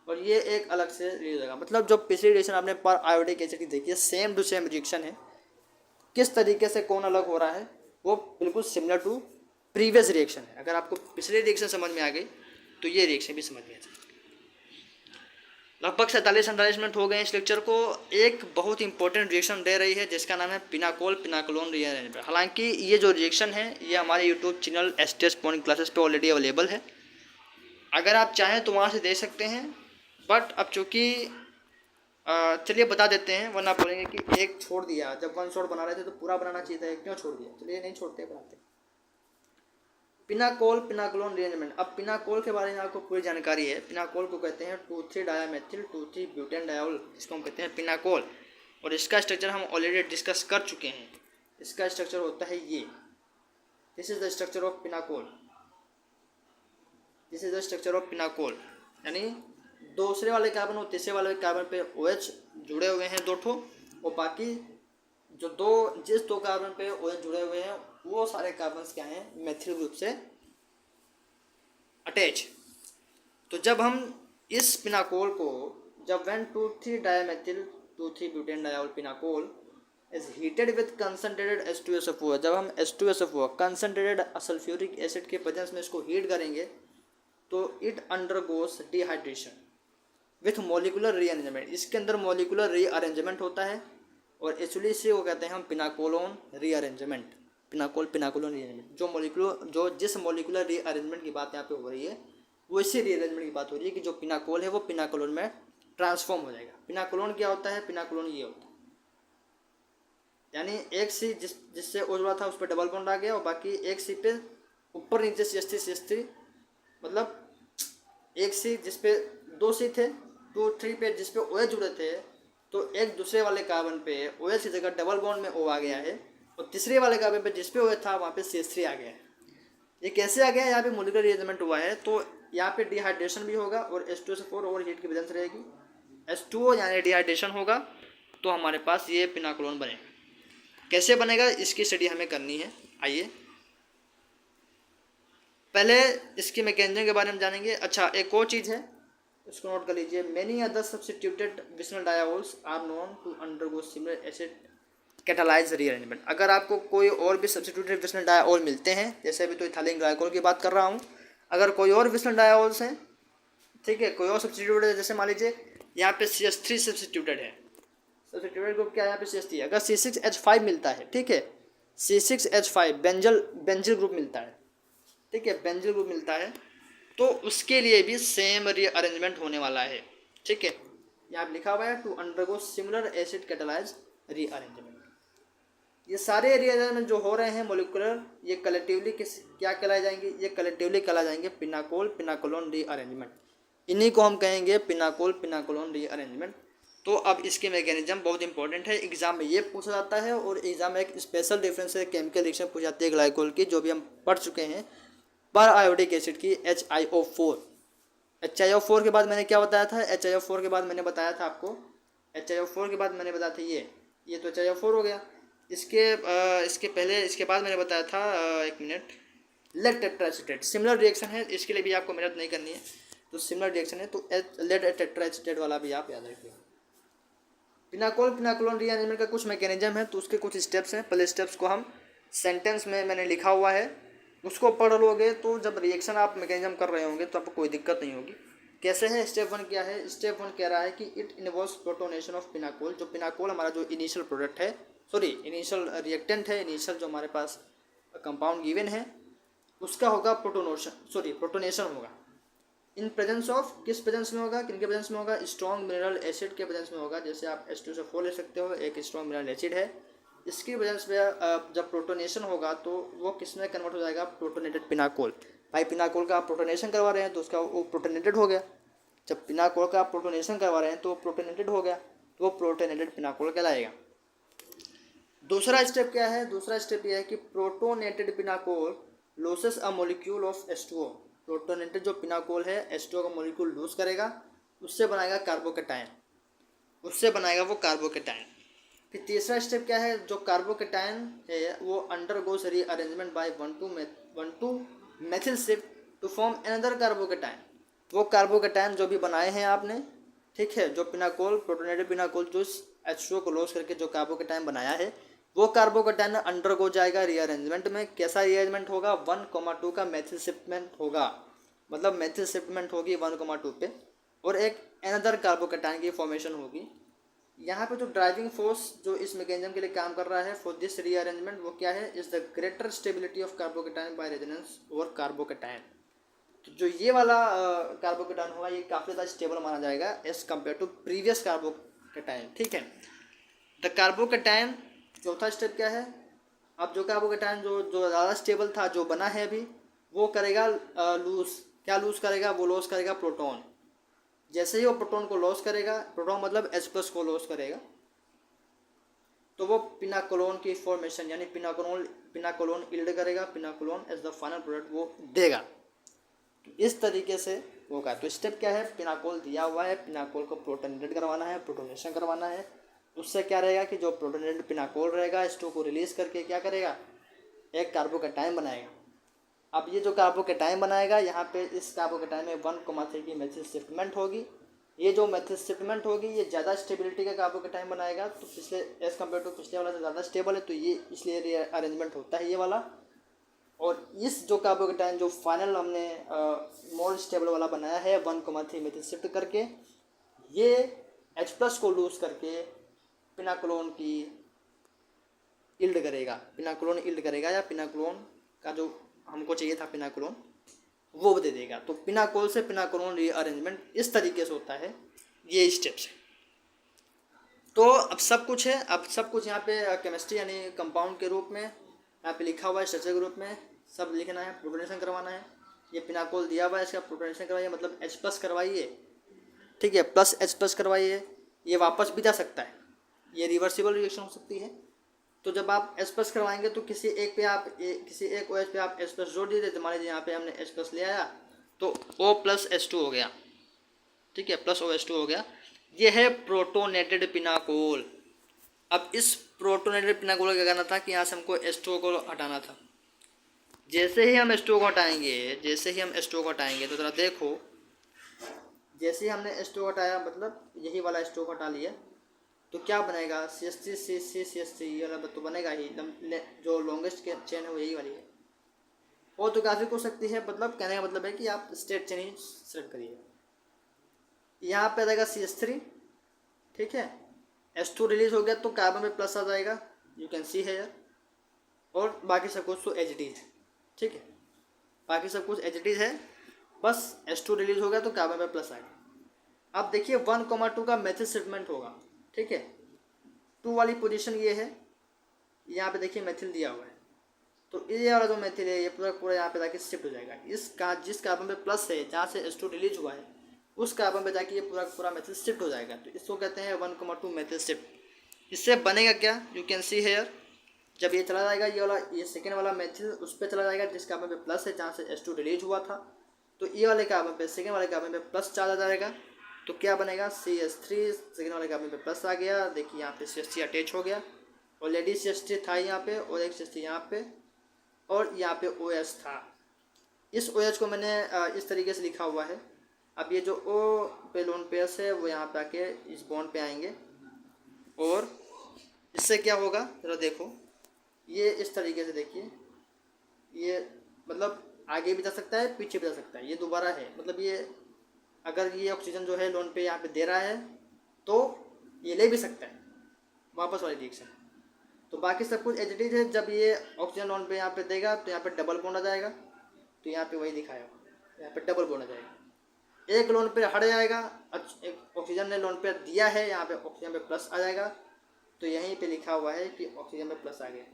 और ये एक अलग से रिलीज होगा। मतलब जो पिछली रिएक्शन आपने पर आयोडिक एसिड की देखी है, सेम टू सेम रिएक्शन है। किस तरीके से कौन अलग हो रहा है वो बिल्कुल सिमिलर टू प्रीवियस रिएक्शन है। अगर आपको पिछली रिएक्शन समझ में आ गई तो ये रिएक्शन भी समझ में आ जाएगी। लगभग 47-48 मिनट हो गए इस लेक्चर को। एक बहुत इंपॉर्टेंट रिएक्शन दे रही है जिसका नाम है पिनाकोल पिनाकोलोन रीअरेंजमेंट। हालांकि ये जो रिएक्शन है ये हमारे YouTube channel STS point classes पे ऑलरेडी अवेलेबल है, अगर आप चाहें तो वहाँ से देख सकते हैं। बट अब चूँकि चलिए बता देते हैं, वरना बोलेंगे कि एक छोड़ दिया, जब 1 शॉट बना रहे थे तो पूरा बनाना चाहिए था, एक क्यों छोड़ दिया। चलिए नहीं छोड़ते, बनाते। Pinacol pinacolone rearrangement. अब पिनाकोल के बारे में आपको पूरी जानकारी है। पिनाकोल को कहते हैं 2,3-डायामेथिल 2,3-ब्यूटेन-डायोल, इसको हम कहते हैं पिनाकोल। और इसका स्ट्रक्चर हम ऑलरेडी डिस्कस कर चुके हैं। इसका स्ट्रक्चर होता है ये, this is the structure of pinacol, this is the structure of pinacol. यानी दूसरे वाले कार्बन और तीसरे वाले कार्बन पे OH जुड़े हुए हैं 2 ठो, और बाकी जो जिस 2 कार्बन पे OH जुड़े हुए हैं वो सारे कार्बन्स क्या हैं, मेथिल ग्रुप से अटैच। तो जब हम इस पिनाकोल को, जब 1,2,3-डायामेथिल 2,3-ब्यूटेन-डायोल pinacol is heated with concentrated H2SO4, जब हम H2SO4 कंसनट्रेटेड सल्फ्यूरिक एसिड के प्रेजेंस में इसको हीट करेंगे तो it undergoes dehydration with molecular rearrangement. इसके अंदर मोलिकुलर रीअरेंजमेंट होता है, और एक्चुअली इसे वो कहते हैं हम पिनाकोलोन रीअरेंजमेंट। पिनाकोल पिनाकोलोन रीअरेंजमेंट, जो जिस मोलिकुलर रीअरेंजमेंट की बात यहाँ पे हो रही है वो इसी रीअरेंजमेंट की बात हो रही है कि जो पिनाकोल है वो पिनाकोलोन में ट्रांसफॉर्म हो जाएगा। पिनाकोलोन क्या होता है, पिनाकोलोन ये होता है, यानी एक सी जिससे ओ जुड़ा था उस पर डबल बॉन्ड आ गया, और बाकी एक सी पे ऊपर नीचे CH3 मतलब एक सी जिस पे 2 सी थे, 2-3 पे जिस पे OH जुड़े थे, तो एक दूसरे वाले कार्बन पे OH की जगह डबल बॉन्ड में O आ गया है, और तीसरे वाले कार्बन पे जिस पे OH था वहाँ पे CH3 आ गया है। ये कैसे आ गया है, यहाँ पे मोलिकुलर रीअरेंजमेंट हुआ है, तो यहाँ पे डिहाइड्रेशन भी होगा और H2SO4 ओवर हीट की प्रेजेंस रहेगी, H2O यानी डिहाइड्रेशन होगा, तो हमारे पास ये पिनाकोलोन बनेगा। कैसे बनेगा इसकी स्टडी हमें करनी है। आइए पहले इसके मैकेनिज्म के बारे में जानेंगे। अच्छा, एक और चीज़ है, इसको नोट कर लीजिए। Many other substituted vicinal diols are known to undergo similar acid catalyse rearrangement. अगर आपको कोई और भी सब्स्टिट्यूटेड विस्नल डायोल मिलते हैं, जैसे अभी तो इथाइलिन ग्लाइकोल की बात कर रहा हूँ, अगर कोई और विस्नल डायोल्स हैं ठीक है, कोई और सब्स्टिट्यूटेड है, जैसे मान लीजिए यहाँ पे CH3 सब्स्टिट्यूटेड है, सब्स्टिट्यूटेड ग्रुप क्या है यहाँ पे CH3, अगर C6H5 मिलता है, ठीक है, C6H5 बेंजिल ग्रुप मिलता है, ठीक है, बेंजिल ग्रुप मिलता है, तो उसके लिए भी सेम रीअरेंजमेंट होने वाला है, ठीक है, यहाँ पे लिखा हुआ है to undergo similar acid catalyse rearrangement. ये सारे रीअरेंजमेंट जो हो रहे हैं मोलिकुलर, ये कलेक्टिवली क्या कहलाए जाएंगे, ये कलेक्टिवली कहलाए जाएंगे पिनाकोल पिनाकोलोन रीअरेंजमेंट। इन्हीं को हम कहेंगे पिनाकोल पिनाकोलोन रीअरेंजमेंट। तो अब इसके मैकेनिज्म बहुत इंपॉर्टेंट है, एग्जाम में ये पूछा जाता है, और एग्जाम में एक स्पेशल डिफरेंस है, केमिकल रिएक्शन पूछ जाती है ग्लाइकोल की, जो भी हम पढ़ चुके हैं, पर आयोडिक एसिड की HiO4। HiO4 के बाद मैंने क्या बताया था, HiO4 के बाद मैंने बताया था आपको, HiO4 के बाद मैंने बताया था ये तो HiO4 हो गया। इसके पहले, इसके बाद मैंने बताया था, एक minute, lead tetraacetate, similar reaction है, इसके लिए भी आपको मेहनत नहीं करनी है, तो सिमिलर रिएक्शन है, तो लेड टेट्राएसिटेट वाला भी आप याद रखिए। पिनाकोल पिनाकोलोन रीअरेंजमेंट का कुछ मैकेनिज्म है, तो उसके कुछ स्टेप्स हैं, पहले स्टेप्स को हम सेंटेंस में मैंने लिखा हुआ है, उसको पढ़ लोगे तो जब रिएक्शन आप मैकेनिज्म कर रहे होंगे तो आपको कोई दिक्कत नहीं होगी। कैसे है, स्टेप 1 क्या है, स्टेप 1 कह रहा है कि it involves protonation of pinacol. जो पिनाकोल हमारा जो इनिशियल प्रोडक्ट है, सॉरी इनिशियल रिएक्टेंट है, इनिशियल जो हमारे पास कंपाउंड गिवन है, उसका होगा प्रोटोनेशन होगा। इन प्रेजेंस ऑफ, किस प्रेजेंस में होगा, किनके प्रेजेंस में होगा, स्ट्रॉन्ग मिनरल एसिड के प्रेजेंस में होगा। जैसे आप H2SO4 ले सकते हो, एक स्ट्रॉन्ग मिनरल एसिड है, इसकी प्रेजेंस में जब प्रोटोनेशन होगा तो वो किस में कन्वर्ट हो जाएगा, प्रोटोनेटेड पिनाकोल। भाई पिनाकोल का आप प्रोटोनेशन करवा रहे हैं तो उसका वो प्रोटोनेटेड हो गया, जब पिनाकोल का आप प्रोटोनेशन करवा रहे हैं तो वो प्रोटोनेटेड हो गया, तो वो प्रोटोनेटेड पिनाकोल कहलाएगा। दूसरा स्टेप क्या है, दूसरा स्टेप यह है कि protonated pinacol losses a molecule of H2O। Protonated जो पिनाकोल है H2O का मॉलिक्यूल लूज करेगा, उससे बनाएगा कार्बोकेटायन, उससे बनाएगा वो कार्बोकेटायन। फिर तीसरा स्टेप क्या है, जो कार्बोकेटायन है वो undergoes rearrangement by 1,2 methyl shift to form another carbocation. वो कार्बोकेटायन जो भी बनाए हैं आपने, ठीक है, जो पिनाकोल प्रोटोनेटेड पिनाकोल जो H2O को लॉस करके जो कार्बोकेटायन बनाया है, वो कार्बोकेटायन अंडरगो जाएगा रीअरेंजमेंट में। कैसा रीअरेंजमेंट होगा, 1,2 का मेथिल शिफ्टमेंट होगा, मतलब मेथिल शिफ्टमेंट होगी 1,2 पे, और एक अनदर कार्बोकेटायन की फॉर्मेशन होगी। यहाँ पे जो ड्राइविंग फोर्स जो इस मैकेनिज्म के लिए काम कर रहा है फॉर दिस रीअरेंजमेंट, वो क्या है, is the greater stability of carbocation by resonance over carbocation. तो जो ये वाला कार्बोकेटायन होगा ये काफ़ी ज़्यादा स्टेबल माना जाएगा as compare to previous carbocation, ठीक है। द कार्बोकेटायन, चौथा स्टेप क्या है, अब जो कार्बोकेटायन जो ज़्यादा स्टेबल था, जो बना है अभी, वो करेगा लूज, क्या लूज करेगा, वो लॉस करेगा प्रोटॉन। जैसे ही वो प्रोटॉन को लॉस करेगा, प्रोटॉन मतलब H+ को लॉस करेगा, तो वो पिनाकोलोन की फॉर्मेशन यानी पिनाकोलोन इल्ड करेगा, पिनाकोलोन एज द फाइनल प्रोडक्ट वो देगा। तो इस तरीके से होगा। तो स्टेप क्या है, पिनाकोल दिया हुआ है, पिनाकोल को प्रोटोनेटेड करवाना है, प्रोटोनेशन करवाना है। उससे क्या रहेगा कि जो प्रोटोनेटेड पिनाकोल रहेगा H2 को रिलीज करके क्या करेगा, एक कार्बोकेटायन बनाएगा। अब ये जो कार्बोकेटायन बनाएगा, यहाँ पे इस कार्बोकेटायन में 1,3 की मेथिल शिफ्टमेंट होगी। ये जो मेथिल शिफ्टमेंट होगी ये ज़्यादा स्टेबिलिटी का कार्बोकेटायन बनाएगा, तो पिछले एज कम्पेयर टू पिछले वाला से ज़्यादा स्टेबल है, तो ये इसलिए अरेंजमेंट होता है ये वाला। और इस जो कार्बोकेटायन जो फाइनल हमने मोर स्टेबल वाला बनाया है 1,3 मेथिल शिफ्ट करके, ये H+ को लूज करके पिनाकोलोन की इल्ड करेगा, पिनाकोलोन इल्ड करेगा, या पिनाकोलोन का जो हमको चाहिए था पिनाकोलोन वो दे देगा। तो पिनाकोल से पिनाकोलोन रीअरेंजमेंट इस तरीके से होता है, ये स्टेप्स है। तो अब सब कुछ है, अब सब कुछ यहाँ पे केमिस्ट्री यानी कंपाउंड के रूप में यहाँ पे लिखा हुआ है, स्ट्रक्चर के रूप में सब लिखना है, प्रोटोनेशन करवाना है। ये पिनाकोल दिया हुआ है, इसका प्रोटोनेशन करवाइए, मतलब H+ करवाइए, ठीक है, प्लस H+ करवाइए। ये वापस भी जा सकता है, ये रिवर्सिबल रिएक्शन हो सकती है। तो जब आप H+ करवाएंगे तो किसी एक OH पे आप H+ जोड़ दीजिए। तो मान लीजिए यहाँ पे हमने H+ ले आया तो O+H2 हो गया, ठीक है, प्लस OH2 हो गया। ये है प्रोटोनेटेड पिनाकोल। अब इस प्रोटोनेटेड पिनाकोल का क्या करना था कि यहाँ से हमको H2O को हटाना था। जैसे ही हम H2O को हटाएंगे, तो ज़रा देखो, जैसे ही हमने H2O को हटाया, मतलब यही वाला H2O को हटा लिया, तो क्या बनेगा, CH3 ये वाला तो बनेगा ही, जो लॉन्गेस्ट चेन है वो यही वाली है। और तो काफ़ी हो सकती है, मतलब कहने का मतलब है कि आप स्टेट चेन ही सेलेक्ट करिए। यहाँ पे आ जाएगा CH3, ठीक है। H2 रिलीज हो गया तो कार्बन पे प्लस आ जाएगा, यू कैन सी हेयर। और बाकी सब कुछ तो एच डी है, ठीक है, बाकी सब कुछ एच डी है, बस H2 रिलीज हो गया तो कार्बन पे प्लस आएगा। अब देखिए 1,2 का मेथिल शिफ्टमेंट होगा, ठीक है। 2 वाली पोजीशन ये है, यहाँ पे देखिए मेथिल दिया हुआ है, तो ये वाला जो मेथिल है ये पूरा पूरा यहाँ पे जाके शिफ्ट हो जाएगा। जिस कार्बन पे प्लस है, जहाँ से H2 रिलीज हुआ है, उस कार्बन पे जाके ये पूरा पूरा मेथिल शिफ्ट हो जाएगा। तो इसको कहते हैं 1,2 मेथिल शिफ्ट। इससे बनेगा क्या, यू कैन सी हेयर। जब ये चला जाएगा, ये सेकेंड वाला मेथिल उस पर चला जाएगा जिस कार्बन पे प्लस है, जहाँ से H2 रिलीज हुआ था, तो ये वाले कार्बन पे, सेकेंड वाले कार्बन पे प्लस चार्ज आ जाएगा। तो क्या बनेगा, CH3, सेकेंड वाले कार्बन पे प्लस आ गया, देखिए यहाँ पे CH3 अटैच हो गया, ऑलरेडी CH3 था यहाँ पे, और एक CH3 यहाँ पे, और यहाँ पे OH था। इस OH को मैंने इस तरीके से लिखा हुआ है। अब ये जो O पे लोन पेयर्स है वो यहाँ पे आके इस बॉन्ड पे आएंगे, और इससे क्या होगा जरा देखो, ये इस तरीके से देखिए, ये मतलब आगे भी जा सकता है, पीछे भी जा सकता है, ये दोबारा है, मतलब ये अगर ये ऑक्सीजन जो है लोन पे यहाँ पे दे रहा है तो ये ले भी सकता है वापस वाली रिएक्शन। तो बाकी सब कुछ एच है। जब ये ऑक्सीजन लोन पे यहाँ पे देगा तो यहाँ पे डबल बॉन्ड आ जाएगा, तो यहाँ पे वही दिखाया, यहाँ पे डबल बॉन्ड आ जाएगा। एक लोन पे हट जाएगा, एक ऑक्सीजन ने लोन पे दिया है, यहाँ पे ऑक्सीजन पे प्लस आ जाएगा, तो यहीं पे लिखा हुआ है कि ऑक्सीजन पे प्लस आ गया।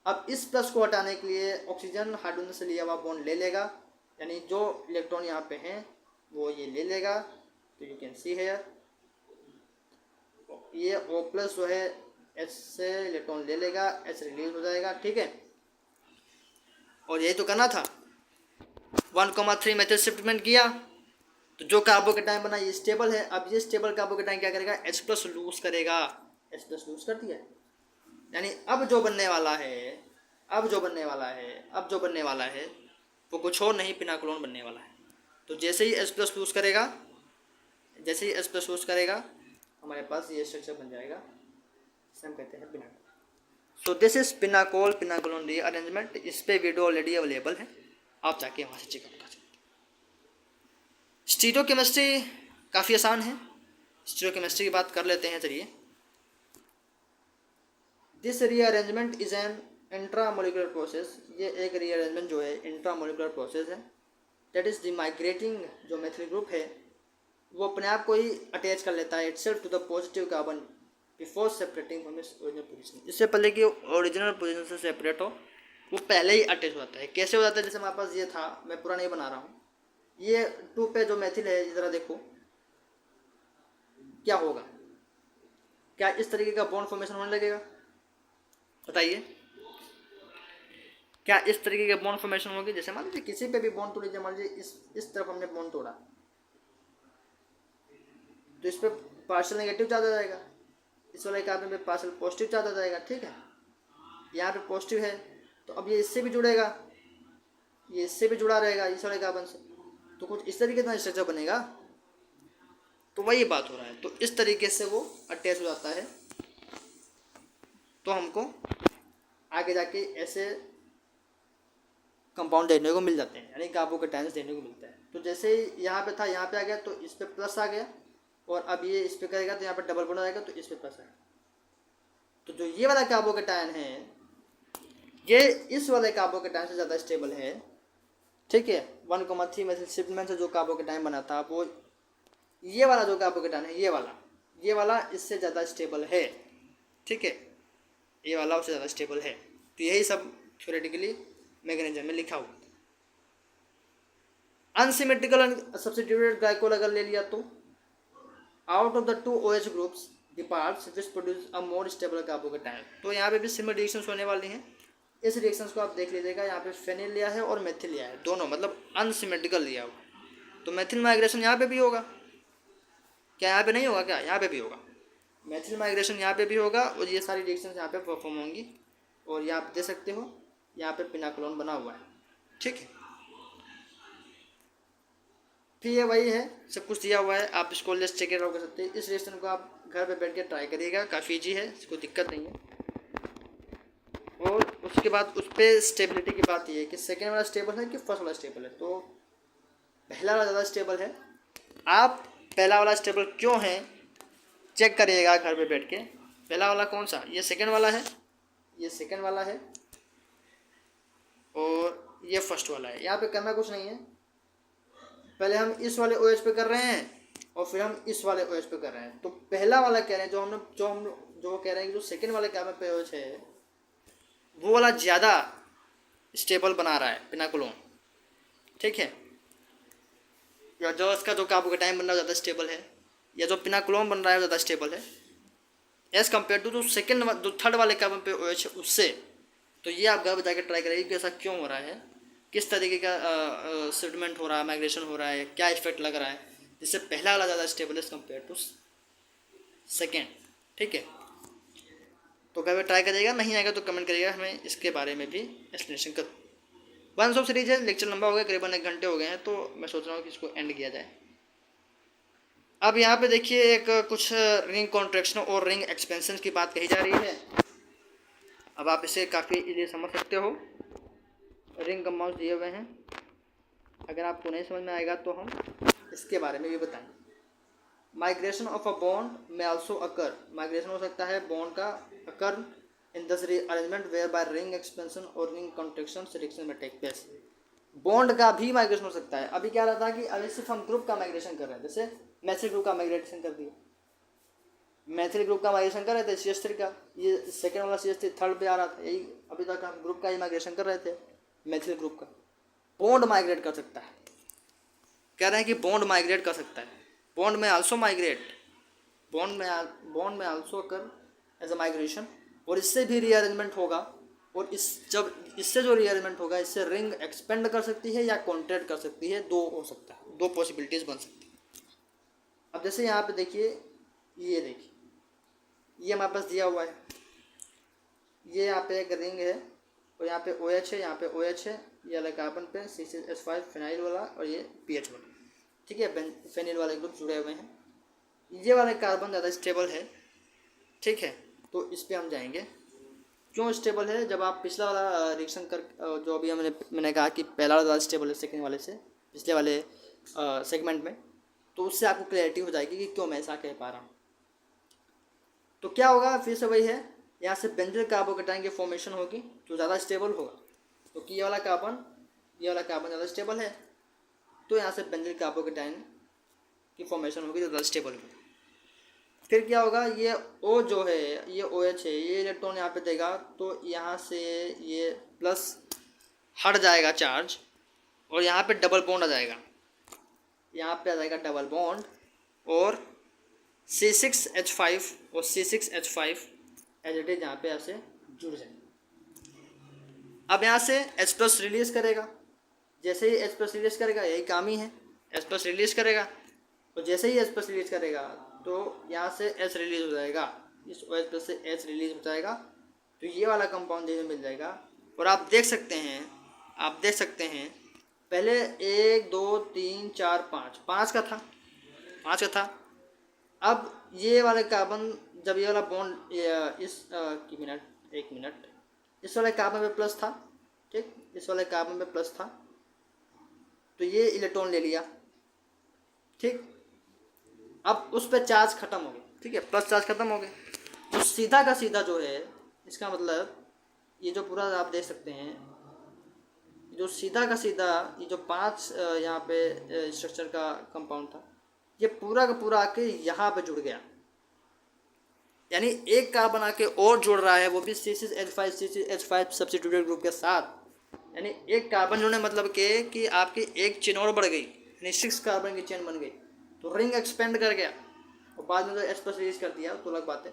अब इस प्लस को हटाने के लिए ऑक्सीजन हाइड्रोजन से लिया हुआ बॉन्ड ले लेगा, यानी जो इलेक्ट्रॉन यहाँ पे हैं वो ये ले लेगा, तो यू कैन सी हेयर, ये O+ जो है H से इलेक्ट्रॉन ले लेगा, H रिलीज हो जाएगा, ठीक है। और यही तो करना था, 1,3 मेथिल शिफ्टमेंट किया, तो जो कार्बोकेटाइन बना ये स्टेबल है। अब ये स्टेबल कार्बोकेटाइन क्या करेगा, H+ लूज करेगा, H+ लूज कर दिया, यानी अब जो बनने वाला है वो कुछ और नहीं, पिनाकोलोन बनने वाला है। तो जैसे ही H+ लूज करेगा, हमारे पास ये स्ट्रक्चर बन जाएगा, इसे हम कहते हैं pinacol. So this is pinacolone rearrangement. इस पे वीडियो ऑलरेडी अवेलेबल है, आप जाके वहाँ से चेकअप कर सकते हैं। स्टीरियोकेमिस्ट्री काफ़ी आसान है, स्टीरियोकेमिस्ट्री की बात कर लेते हैं। चलिए, this rearrangement is an intramolecular process. ये एक रीअरेंजमेंट जो है इंट्रामोलिकुलर प्रोसेस है। दैट इज द माइग्रेटिंग जो मेथिल ग्रुप है वो अपने आप को ही अटैच कर लेता है itself to the positive carbon before separating from its original position. इससे पहले कि ओरिजिनल पोजीशन से सेपरेट हो, वो पहले ही अटैच हो जाता है। कैसे हो जाता है, जैसे हमारे पास ये था, मैं पूरा नहीं बना रहा हूँ, ये 2 पे जो मेथिल है, ज़रा देखो क्या होगा, क्या इस तरीके का बॉन्ड फॉर्मेशन होने लगेगा, बताइए, क्या इस तरीके के बॉन्ड फॉर्मेशन होगी। जैसे मान लीजिए किसी पे भी बॉन्ड तोड़ लीजिए, मान लीजिए इस तरफ हमने बॉन्ड तोड़ा, तो इस पर पार्शियल नेगेटिव चार्ज आ जाएगा, इस वाले कार्बन पे पार्शियल पॉजिटिव चार्ज आ जाएगा, ठीक है। यहाँ पे पॉजिटिव है तो अब ये इससे भी जुड़ेगा, ये इससे भी जुड़ा रहेगा इस वाले कार्बन से, तो कुछ इस तरीके का स्ट्रक्चर बनेगा। तो वही बात हो रहा है, तो इस तरीके से वो अटैच हो जाता है। तो हमको आगे जाके ऐसे कंपाउंड देखने को मिल जाते हैं, यानी कार्बोकेटाइन्स देखने को मिलता है। तो जैसे ही यहाँ पे था, यहाँ पे आ गया, तो इस पे प्लस आ गया, और अब ये इस पे करेगा तो यहाँ पे डबल बॉन्ड आएगा, तो इस पे प्लस आएगा। तो जो ये वाला कार्बोकेटाइन है, ये इस वाले कार्बोकेटाइन से ज़्यादा स्टेबल है, ठीक है। 1,3 मेथिल शिफ्टमेंट से जो कार्बोकेटाइन बना था, वो ये वाला जो कार्बोकेटाइन है, ये वाला इससे ज़्यादा स्टेबल है, ठीक है, ये वाला उससे ज़्यादा स्टेबल है। तो यही सब थ्योरेटिकली मैकेनिज्म में लिखा हुआ था। अनसिमेट्रिकल सब्स्टिट्यूटेड ग्लाइकोल अगर ले लिया तो out of the 2 OH groups the parts which produce a more stable carbocation. तो यहाँ पे भी सिमिलर रिएक्शंस होने वाली हैं। इस रिएक्शंस को आप देख लीजिएगा, यहाँ पे फेनिल लिया है और मेथिल लिया है, दोनों मतलब अनसिमेट्रिकल लिया हुआ। तो मेथिल माइग्रेशन यहाँ पे भी होगा क्या, यहाँ पे नहीं होगा क्या, यहाँ पे भी होगा। मेथिल माइग्रेशन यहाँ पे भी होगा, और ये सारी रिएक्शंस यहाँ पे परफॉर्म होंगी। और यहाँ आप देख सकते हो, यहाँ पे पिनाकोलोन बना हुआ है, ठीक है। फिर ये वही है, सब कुछ दिया हुआ है, आप इसको लेस चेक आउट कर सकते हैं। इस रिएक्शन को आप घर पे बैठ के ट्राई करिएगा, काफ़ी ईजी है, कोई दिक्कत नहीं है। और उसके बाद उस पर स्टेबिलिटी की बात ये है कि सेकेंड वाला स्टेबल है कि फर्स्ट वाला स्टेबल है। तो पहला वाला ज़्यादा स्टेबल है। आप पहला वाला स्टेबल क्यों है चेक करिएगा घर पे बैठ के। पहला वाला कौन सा, ये सेकंड वाला है, ये सेकंड वाला है और ये फर्स्ट वाला है। यहाँ पे करना कुछ नहीं है, पहले हम इस वाले OH पे कर रहे हैं और फिर हम इस वाले OH पे कर रहे हैं। तो पहला वाला कह रहे हैं जो कह रहे हैं कि जो सेकंड वाले कार्बन पे OH है वो वाला ज़्यादा स्टेबल बना रहा है पिनाकुलोन, ठीक है, या जो इसका जो कार्बोकेटाइन बन रहा है ज़्यादा स्टेबल है, या जो पिनाकुलोन बन रहा है ज़्यादा स्टेबल है एज़ कम्पेयर टू जो थर्ड वाले कार्बन पे OH है उससे। तो ये आप घर बता के ट्राई करेंगे कि ऐसा क्यों हो रहा है, किस तरीके का सेटलमेंट हो रहा है, माइग्रेशन हो रहा है, क्या इफेक्ट लग रहा है जिससे पहला वाला ज़्यादा स्टेबल है कम्पेयर टू सेकेंड, ठीक है। तो कभी ट्राई करिएगा, नहीं आएगा तो कमेंट करिएगा, हमें इसके बारे में भी एक्सप्लेनेशन कर। 1 सीरीज है, लेक्चर लंबा हो गया, करीबन 1 घंटे हो गए हैं, तो मैं सोच रहा हूँ कि इसको एंड किया जाए। अब यहाँ पे देखिए एक कुछ रिंग कॉन्ट्रैक्शन और रिंग एक्सपेंशन की बात कही जा रही है। अब आप इसे काफ़ी इजीली समझ सकते हो, रिंग कंपाउंड दिए हुए हैं, अगर आपको नहीं समझ में आएगा तो हम इसके बारे में भी बताएंगे। माइग्रेशन ऑफ अ बॉन्ड में आल्सो अकर, माइग्रेशन हो सकता है बॉन्ड का occur in this arrangement where by ring expansion और रिंग कॉन्ट्रैक्शन रिएक्शन में टेक प्लेस। बॉन्ड का भी माइग्रेशन हो सकता है। अभी क्या रहा था कि अभी सिर्फ हम ग्रुप का माइग्रेशन कर रहे हैं, जैसे मैथिल ग्रुप का माइग्रेशन कर दिया, मैथिल ग्रुप का माइग्रेशन कर रहे थे CH3 का, ये सेकेंड वाला CH3 थर्ड पे आ रहा था, यही अभी तक हम ग्रुप का ही माइग्रेशन कर रहे थे मैथिल ग्रुप का। बॉन्ड माइग्रेट कर सकता है, कह रहे हैं कि बॉन्ड माइग्रेट कर सकता है, बॉन्ड में आल्सो माइग्रेट, बॉन्ड में आल्सो कर एज अ माइग्रेशन, और इससे भी रीअरेंजमेंट होगा, और जब इससे जो रीअरेंजमेंट होगा इससे रिंग एक्सपेंड कर सकती है या कॉन्ट्रैक्ट कर सकती है, दो हो सकता है, दो पॉसिबिलिटीज़ बन सकती है। अब जैसे यहाँ पे देखिए, ये देखिए, ये हमारे पास दिया हुआ है, ये यहाँ पे एक रिंग है और यहाँ पे OH है, यहाँ पे OH है, ये वाला कार्बन पे C6H5 फिनाइल वाला और ये PH वाला, ठीक है, फेनिल वाले ग्रुप जुड़े हुए हैं। ये वाले कार्बन ज़्यादा स्टेबल है, ठीक है, तो इस पर हम जाएंगे। क्यों स्टेबल है, जब आप पिछला वाला रिएक्शन कर जो अभी मैंने कहा कि पहला वाला ज़्यादा स्टेबल है सेकेंड वाले से, पिछले वाले सेगमेंट में, तो उससे आपको क्लैरिटी हो जाएगी कि क्यों मैं ऐसा कह पा रहा हूँ। तो क्या होगा, फिर से वही है, यहाँ से बेंजील कार्बोकेटाइन की फॉर्मेशन होगी जो ज़्यादा स्टेबल होगा, तो ये वाला कार्बन ज़्यादा स्टेबल है, तो यहाँ से बेंजील कार्बोकेटाइन की फॉर्मेशन होगी जो ज़्यादा स्टेबल होगी। फिर क्या होगा, ये O जो है, ये OH है, ये इलेक्ट्रॉन यहाँ पे देगा, तो यहाँ से ये प्लस हट जाएगा चार्ज और यहाँ पे डबल बॉन्ड आ जाएगा, यहाँ पे आ जाएगा डबल बॉन्ड, और C6H5 और C6H5 एज इट इज यहाँ पे ऐसे जुड़ जाएंगे। अब यहाँ से H+ रिलीज करेगा, जैसे ही H+ रिलीज करेगा, यही काम ही है, H+ रिलीज करेगा, तो जैसे ही H+ रिलीज करेगा तो यहाँ से H रिलीज हो जाएगा, इस OH+ से H रिलीज हो जाएगा, तो ये वाला कंपाउंड देखने मिल जाएगा। और आप देख सकते हैं पहले 1 2 3 4 5 का था। अब ये वाले कार्बन, जब ये वाला बॉन्ड एक मिनट, इस वाले कार्बन में प्लस था, ठीक, इस वाले कार्बन में प्लस था, तो ये इलेक्ट्रॉन ले लिया, ठीक, अब उस पर चार्ज खत्म हो गया, ठीक है, प्लस चार्ज खत्म हो गया, तो सीधा का सीधा जो है, इसका मतलब ये जो पूरा आप देख सकते हैं, जो सीधा का सीधा ये जो 5 यहाँ पे स्ट्रक्चर का कंपाउंड था, ये पूरा का पूरा आके यहाँ पे जुड़ गया, यानी एक कार्बन आके और जुड़ रहा है, वो भी C6H5 सब्स्टिट्यूटेड ग्रुप के साथ, यानी एक कार्बन जुड़ने मतलब कि आपकी एक चेन और बढ़ गई, यानी 6 कार्बन की चेन बन गई, तो रिंग एक्सपेंड कर गया, और बाद में तो H+ रिलीज कर दिया, तो अलग बात है।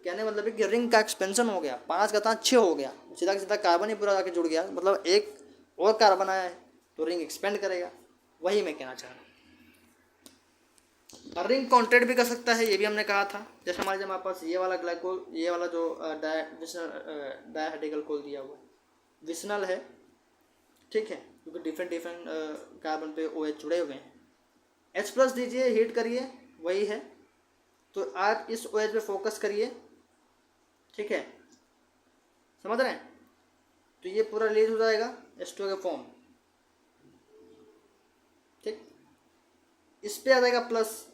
कहने मतलब है कि रिंग का एक्सपेंशन हो गया, 5 का था 6 हो गया, सीधा सीधा कार्बन ही पूरा आके जुड़ गया, मतलब एक और कार्बन आया है तो रिंग एक्सपेंड करेगा, वही मैं कहना चाह रहा हूँ। रिंग कॉन्ट्रैक्ट भी कर सकता है, ये भी हमने कहा था, जैसे हमारे पास ये वाला ग्लाइकोल, ये वाला जो डायहाइड्रिकल कोल दिया हुआ है विसनल है, ठीक है, क्योंकि डिफरेंट कार्बन पे OH जुड़े हुए हैं। H+ दीजिए, हीट करिए, वही है, तो आप इस OH पे फोकस करिए, ठीक है, समझ रहे हैं, तो ये पूरा रिलीज हो जाएगा H2 के फॉर्म, ठीक, इस पे आ जाएगा प्लस,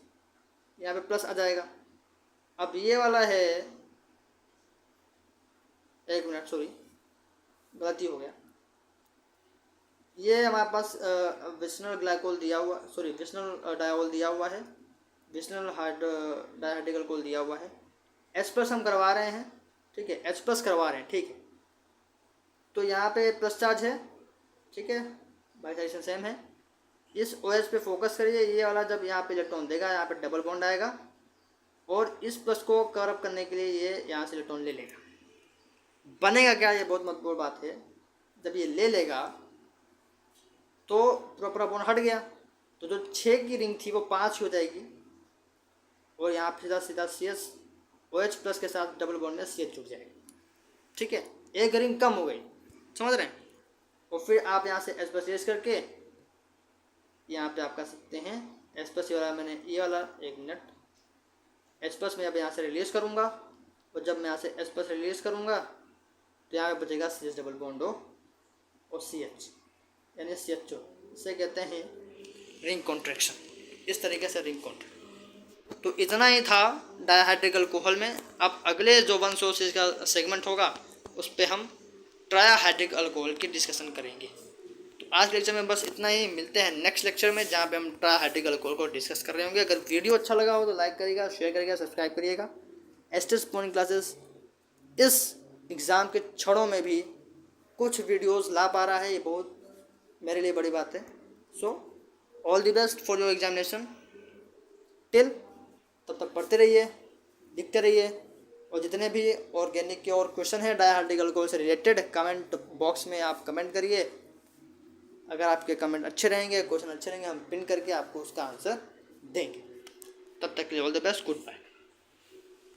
यहाँ पे प्लस आ जाएगा। अब ये वाला है, एक मिनट सॉरी गलती हो गया, ये हमारे पास विस्नल ग्लाइकोल दिया हुआ, सॉरी विस्नल डायोल दिया हुआ है, विस्नल डाइहाइड्रिक अल्कोहल दिया हुआ है, H प्लस हम करवा रहे हैं, ठीक है, H प्लस करवा रहे हैं, ठीक है। तो यहाँ पे प्लस चार्ज है, ठीक है, बाइसाइक्शन सेम है। इस OH पे फोकस करिए, ये वाला जब यहाँ पे इलेक्ट्रॉन देगा यहाँ पे डबल बॉन्ड आएगा और इस प्लस को कवर अप करने के लिए ये यहाँ से इलेक्ट्रॉन ले लेगा। बनेगा क्या, ये बहुत महत्वपूर्ण बात है, जब ये ले लेगा तो पूरा बॉन्ड हट गया, तो जो 6 की रिंग थी वो 5 हो जाएगी और यहाँ पे सीधा CH OH प्लस के साथ डबल बॉन्ड में CH जुड़ जाएगा, ठीक है, एक रिंग कम हो गई, समझ रहे हैं। और फिर आप यहाँ से H प्लस यूज करके यहाँ पे आप कर सकते हैं H प्लस, ये वाला मैंने ये वाला, एक मिनट, H प्लस मैं अब यहाँ से रिलीज़ करूँगा और जब मैं यहाँ से H प्लस रिलीज़ करूँगा तो यहाँ पे बचेगा CH डबल बॉन्ड O और CH यानी CHO, इसे कहते हैं रिंग कॉन्ट्रैक्शन, इस तरीके से रिंग कॉन्ट्रैक्ट। तो इतना ही था डाइहाइड्रिक अल्कोहल में। अब अगले जो 1 सोर्सेज का सेगमेंट होगा उस पर हम ट्राइहाइड्रिक अल्कोहल की डिस्कशन करेंगे। तो आज के लेक्चर में बस इतना ही, मिलते हैं नेक्स्ट लेक्चर में जहाँ पे हम ट्राइहाइड्रिक अल्कोहल को डिस्कस कर रहे होंगे। अगर वीडियो अच्छा लगा हो तो लाइक करिएगा, शेयर करिएगा, सब्सक्राइब करिएगा। एस्टेस मॉर्निंग क्लासेस इस एग्ज़ाम के क्षणों में भी कुछ वीडियोस ला पा रहा है, ये बहुत मेरे लिए बड़ी बात है। So all the best for your examination till, तब तक पढ़ते रहिए, लिखते रहिए और जितने भी ऑर्गेनिक के और क्वेश्चन है डाइहाइड्रिक अल्कोहल से रिलेटेड कमेंट बॉक्स में आप कमेंट करिए। अगर आपके कमेंट अच्छे रहेंगे, क्वेश्चन अच्छे रहेंगे, हम पिन करके आपको उसका आंसर देंगे। तब तक के लिए all the best, good bye.